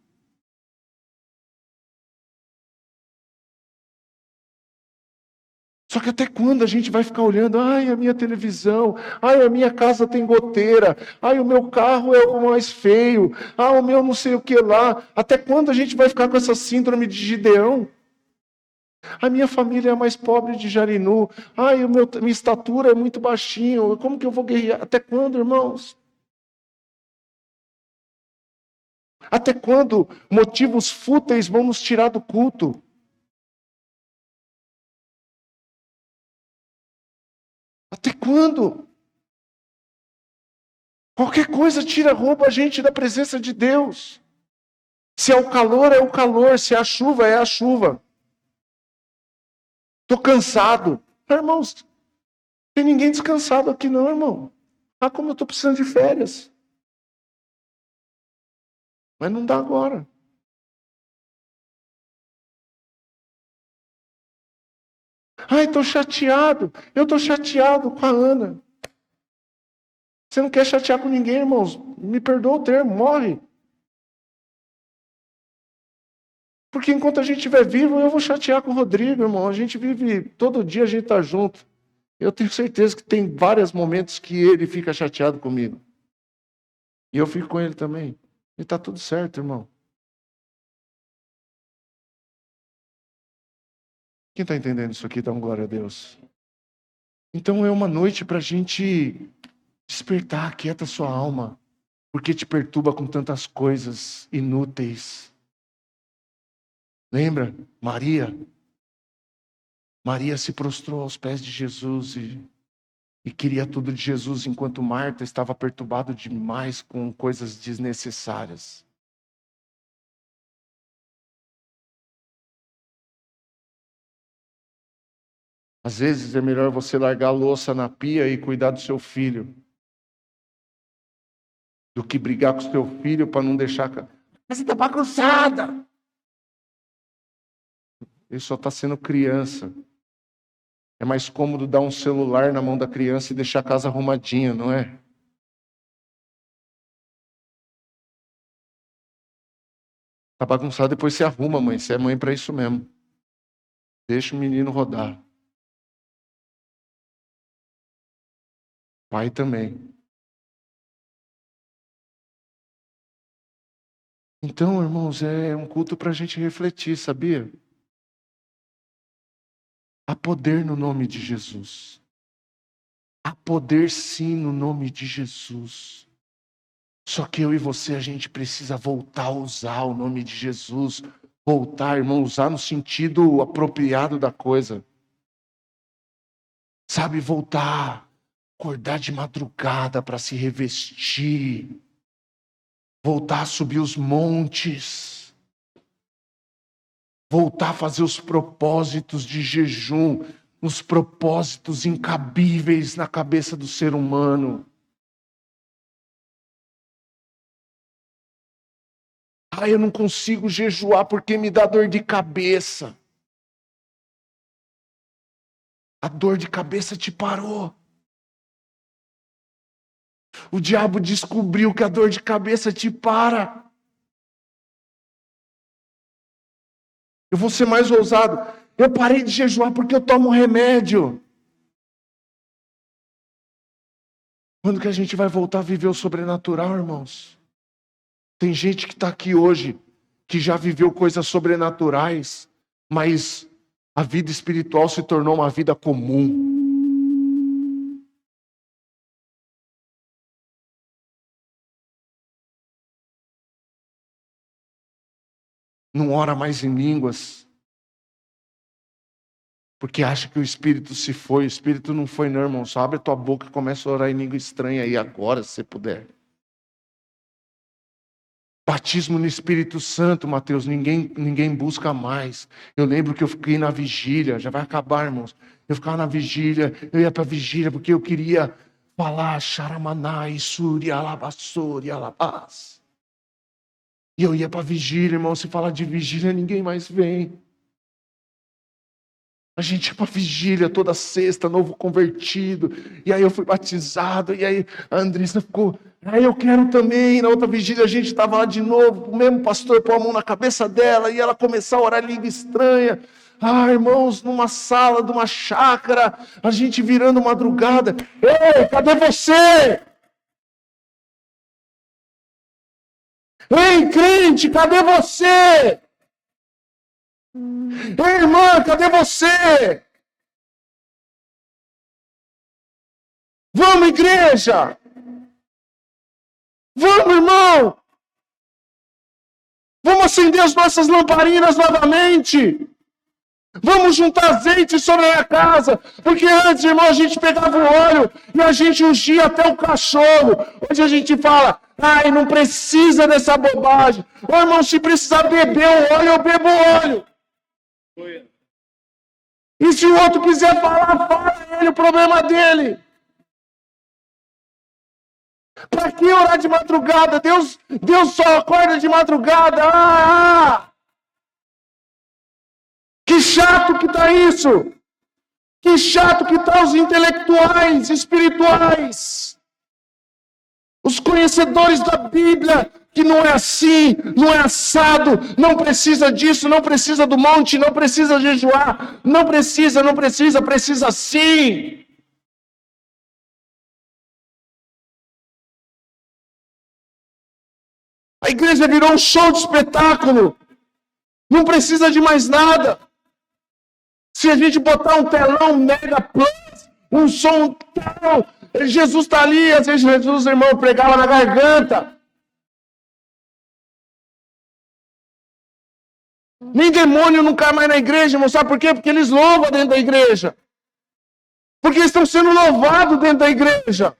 Speaker 1: Só que até quando a gente vai ficar olhando, ai, a minha televisão, ai, a minha casa tem goteira, ai, o meu carro é o mais feio, ah, o meu não sei o que lá. Até quando a gente vai ficar com essa síndrome de Gideão? A minha família é a mais pobre de Jarinu, ai, minha estatura é muito baixinho, como que eu vou guerrear? Até quando, irmãos? Até quando motivos fúteis vão nos tirar do culto? Até quando? Qualquer coisa rouba a gente da presença de Deus. Se é o calor, é o calor. Se é a chuva, é a chuva. Estou cansado. Irmãos, não tem ninguém descansado aqui não, irmão. Ah, como eu estou precisando de férias. Mas não dá agora. Ai, estou chateado. Eu estou chateado com a Ana. Você não quer chatear com ninguém, irmãos. Me perdoa o termo, morre. Porque enquanto a gente estiver vivo, eu vou chatear com o Rodrigo, irmão. A gente vive, todo dia a gente está junto. Eu tenho certeza que tem vários momentos que ele fica chateado comigo. E eu fico com ele também. E está tudo certo, irmão. Quem está entendendo isso aqui, dá uma glória a Deus. Então é uma noite para a gente despertar, quieta sua alma. Porque te perturba com tantas coisas inúteis. Lembra? Maria se prostrou aos pés de Jesus e queria tudo de Jesus, enquanto Marta estava perturbada demais com coisas desnecessárias. Às vezes é melhor você largar a louça na pia e cuidar do seu filho, do que brigar com o seu filho para não deixar... Mas você está bagunçada! Ele só está sendo criança. É mais cômodo dar um celular na mão da criança e deixar a casa arrumadinha, não é? Tá bagunçado, depois você arruma, mãe. Você é mãe para isso mesmo. Deixa o menino rodar. Pai também. Então, irmãos, é um culto para a gente refletir, sabia? Há poder no nome de Jesus. Há poder sim no nome de Jesus. Só que eu e você, a gente precisa voltar a usar o nome de Jesus. Voltar, irmão, usar no sentido apropriado da coisa. Sabe, voltar, acordar de madrugada para se revestir. Voltar a subir os montes. Voltar a fazer os propósitos de jejum. Os propósitos incabíveis na cabeça do ser humano. Ah, eu não consigo jejuar porque me dá dor de cabeça. A dor de cabeça te parou. O diabo descobriu que a dor de cabeça te para. Eu vou ser mais ousado. Eu parei de jejuar porque eu tomo remédio. Quando que a gente vai voltar a viver o sobrenatural, irmãos? Tem gente que está aqui hoje, que já viveu coisas sobrenaturais, mas a vida espiritual se tornou uma vida comum. Não ora mais em línguas, porque acha que o Espírito se foi. O Espírito não foi, não, irmão. Só abre a tua boca e começa a orar em língua estranha aí agora, se você puder. Batismo no Espírito Santo, Mateus, ninguém busca mais. Eu lembro que eu fiquei na vigília, já vai acabar, irmãos. Eu ficava na vigília, eu ia para a vigília porque eu queria falar Xaramaná, Isuri, Alabassori, Alabás. E eu ia para a vigília, irmão, se falar de vigília, ninguém mais vem. A gente ia para vigília toda sexta, novo convertido. E aí eu fui batizado. E aí a Andressa ficou, aí eu quero também. Na outra vigília a gente estava lá de novo. O mesmo pastor pôr a mão na cabeça dela. E ela começou a orar em língua estranha. Irmãos, numa sala de uma chácara. A gente virando madrugada. Ei, cadê você? Ei, crente, cadê você? Ei, irmã, cadê você? Vamos, igreja! Vamos, irmão! Vamos acender as nossas lamparinas novamente! Vamos juntar azeite sobre a casa! Porque antes, irmão, a gente pegava o óleo e a gente ungia até o cachorro. Hoje a gente fala, não precisa dessa bobagem. Ô, irmão, se precisar beber o óleo, eu bebo o óleo. E se o outro quiser falar, fala ele, o problema dele. Para que orar de madrugada? Deus só acorda de madrugada. Que chato que tá isso. Que chato que tá os intelectuais, espirituais. Os conhecedores da Bíblia, que não é assim, não é assado, não precisa disso, não precisa do monte, não precisa jejuar, não precisa sim. A igreja virou um show de espetáculo. Não precisa de mais nada. Se a gente botar um telão mega plus, um som tal, Jesus está ali, às vezes Jesus, irmão, pregava na garganta. Nem demônio não cai mais na igreja, irmão. Sabe por quê? Porque eles louvam dentro da igreja. Porque eles estão sendo louvados dentro da igreja.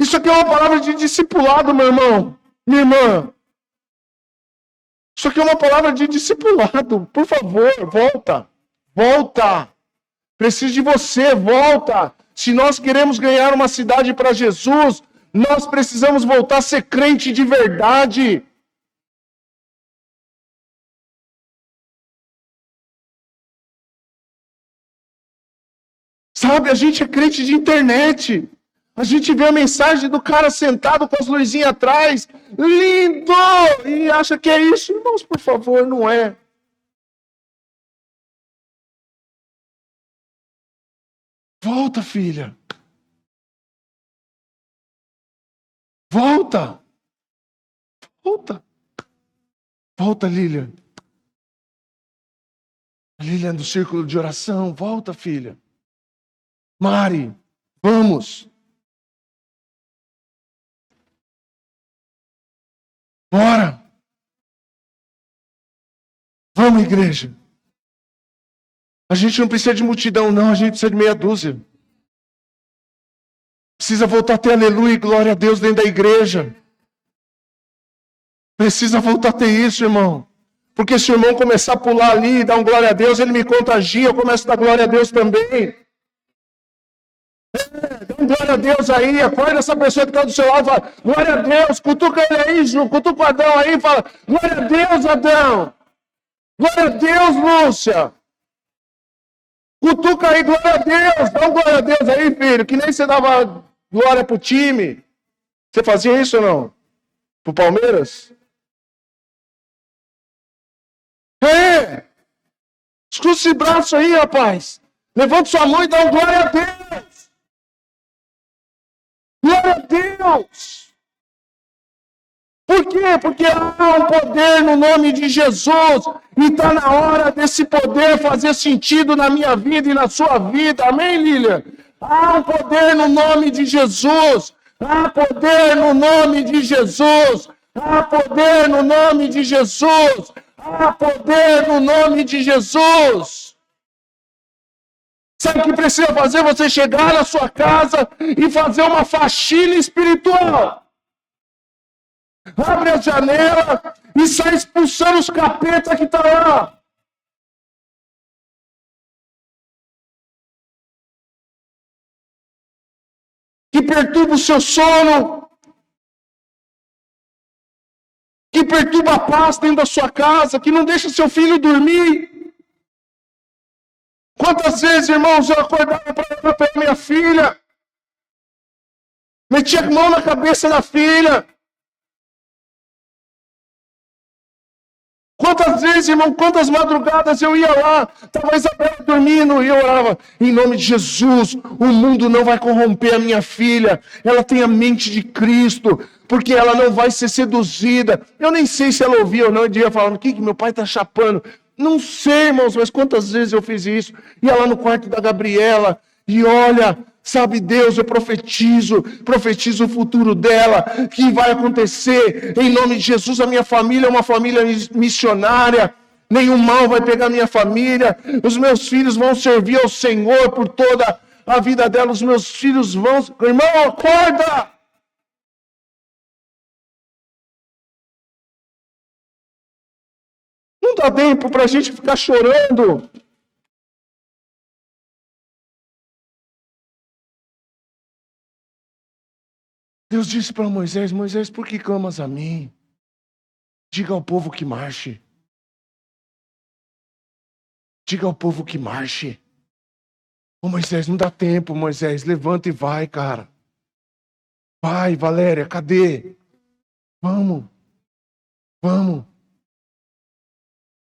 Speaker 1: Isso aqui é uma palavra de discipulado, meu irmão, minha irmã. Isso aqui é uma palavra de discipulado. Por favor, volta. Volta. Preciso de você, volta. Se nós queremos ganhar uma cidade para Jesus, nós precisamos voltar a ser crente de verdade. Sabe, a gente é crente de internet. A gente vê a mensagem do cara sentado com as luzinhas atrás. Lindo! E acha que é isso. Irmãos, por favor, não é. Volta, filha. Volta. Volta. Volta, Lilian. A Lilian do círculo de oração. Volta, filha. Mari, vamos. Bora! Vamos, igreja! A gente não precisa de multidão, não. A gente precisa de meia dúzia. Precisa voltar a ter aleluia e glória a Deus dentro da igreja. Precisa voltar a ter isso, irmão. Porque se o irmão começar a pular ali e dar um glória a Deus, ele me contagia, eu começo a dar glória a Deus também. Dá um glória a Deus aí, acorda essa pessoa que está do seu lado e fala, glória a Deus, cutuca ele aí, Ju, cutuca o Adão aí e fala, glória a Deus, Adão. Glória a Deus, Lúcia. Cutuca aí, glória a Deus. Dá um glória a Deus aí, filho. Que nem você dava glória pro time. Você fazia isso ou não? Pro Palmeiras? Escuta esse braço aí, rapaz. Levanta sua mão e dá um glória a Deus. Glória a Deus. Por quê? Porque há um poder no nome de Jesus. E está na hora desse poder fazer sentido na minha vida e na sua vida. Amém, Lilian? Há um poder no nome de Jesus. Há poder no nome de Jesus. Há poder no nome de Jesus. Há poder no nome de Jesus. Sabe o que precisa fazer? Você chegar na sua casa e fazer uma faxina espiritual. Abre a janela e sai expulsando os capetas que estão lá. Que perturba o seu sono. Que perturba a paz dentro da sua casa, que não deixa seu filho dormir. Quantas vezes, irmãos, eu acordava para pegar minha filha, metia a mão na cabeça da filha. Quantas vezes, irmão, quantas madrugadas eu ia lá, estava a Isabela dormindo, e eu orava, em nome de Jesus, o mundo não vai corromper a minha filha, ela tem a mente de Cristo, porque ela não vai ser seduzida. Eu nem sei se ela ouvia ou não, e dia falando, o que meu pai está chapando? Não sei, irmãos, mas quantas vezes eu fiz isso? Ia lá no quarto da Gabriela, e olha, sabe Deus, eu profetizo o futuro dela, que vai acontecer, em nome de Jesus, a minha família é uma família missionária, nenhum mal vai pegar minha família, os meus filhos vão servir ao Senhor por toda a vida dela, os meus filhos vão... Irmão, acorda! Não dá tempo para a gente ficar chorando. Deus disse para Moisés, Moisés, por que clamas a mim? Diga ao povo que marche. Diga ao povo que marche. Ô Moisés, não dá tempo, Moisés. Levanta e vai, cara. Vai, Valéria, cadê? Vamos. Vamos.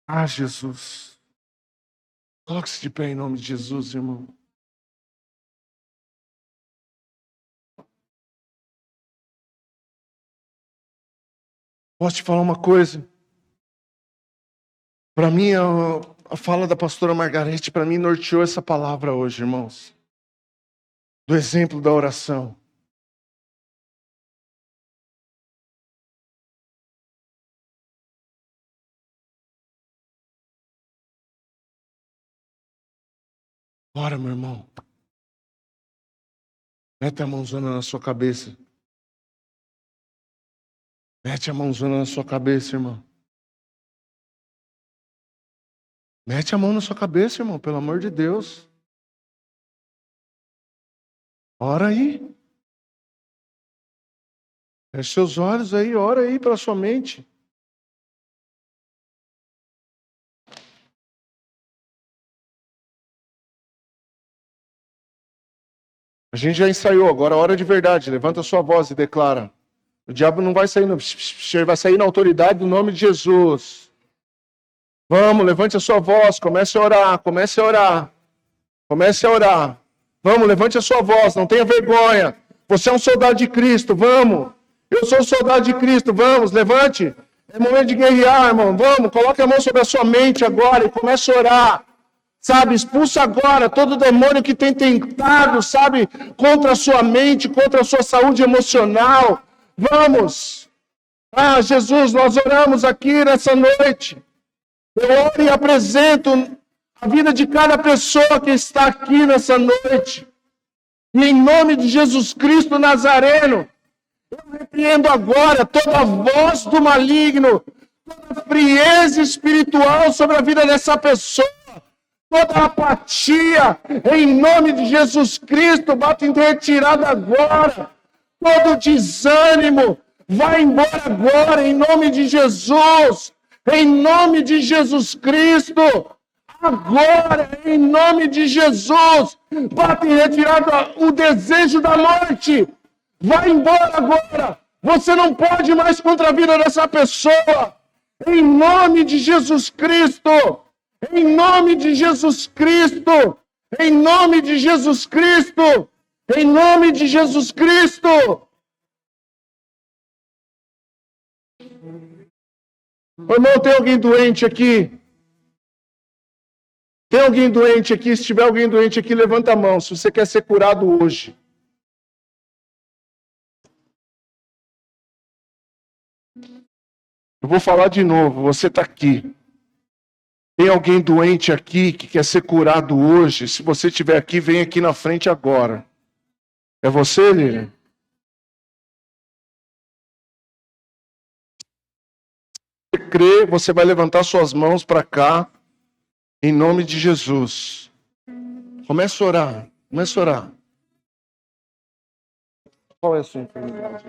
Speaker 1: Ah, Jesus. Coloque-se de pé em nome de Jesus, irmão. Posso te falar uma coisa? Para mim, a fala da pastora Margarete, para mim, norteou essa palavra hoje, irmãos. Do exemplo da oração. Ora, meu irmão. Mete a mãozona na sua cabeça. Mete a mãozona na sua cabeça, irmão. Mete a mão na sua cabeça, irmão, pelo amor de Deus. Ora aí. Feche seus olhos aí, ora aí para sua mente. A gente já ensaiou, agora é hora de verdade. Levanta a sua voz e declara. O diabo não vai sair, ele vai sair na autoridade do nome de Jesus. Vamos, levante a sua voz, comece a orar, comece a orar. Comece a orar. Vamos, levante a sua voz, não tenha vergonha. Você é um soldado de Cristo, vamos. Eu sou um soldado de Cristo, vamos, levante. É momento de guerrear, irmão, vamos. Coloque a mão sobre a sua mente agora e comece a orar. Sabe, expulsa agora todo demônio que tem tentado, sabe, contra a sua mente, contra a sua saúde emocional. Vamos! Ah, Jesus, nós oramos aqui nessa noite. Eu oro e apresento a vida de cada pessoa que está aqui nessa noite. E em nome de Jesus Cristo Nazareno, eu repreendo agora toda voz do maligno, toda frieza espiritual sobre a vida dessa pessoa, toda apatia, em nome de Jesus Cristo, bate em retirada agora. Todo desânimo, vai embora agora, em nome de Jesus. Em nome de Jesus Cristo. Agora, em nome de Jesus. Bate em retirada o desejo da morte. Vai embora agora. Você não pode mais contra a vida dessa pessoa. Em nome de Jesus Cristo. Em nome de Jesus Cristo. Em nome de Jesus Cristo. Em nome de Jesus Cristo. Irmão, tem alguém doente aqui? Tem alguém doente aqui? Se tiver alguém doente aqui, levanta a mão. Se você quer ser curado hoje. Eu vou falar de novo. Você está aqui. Tem alguém doente aqui que quer ser curado hoje? Se você estiver aqui, vem aqui na frente agora. É você, Lilian? Se você crê, você vai levantar suas mãos para cá, em nome de Jesus. Começa a orar. Começa a orar. Qual é a sua enfermidade?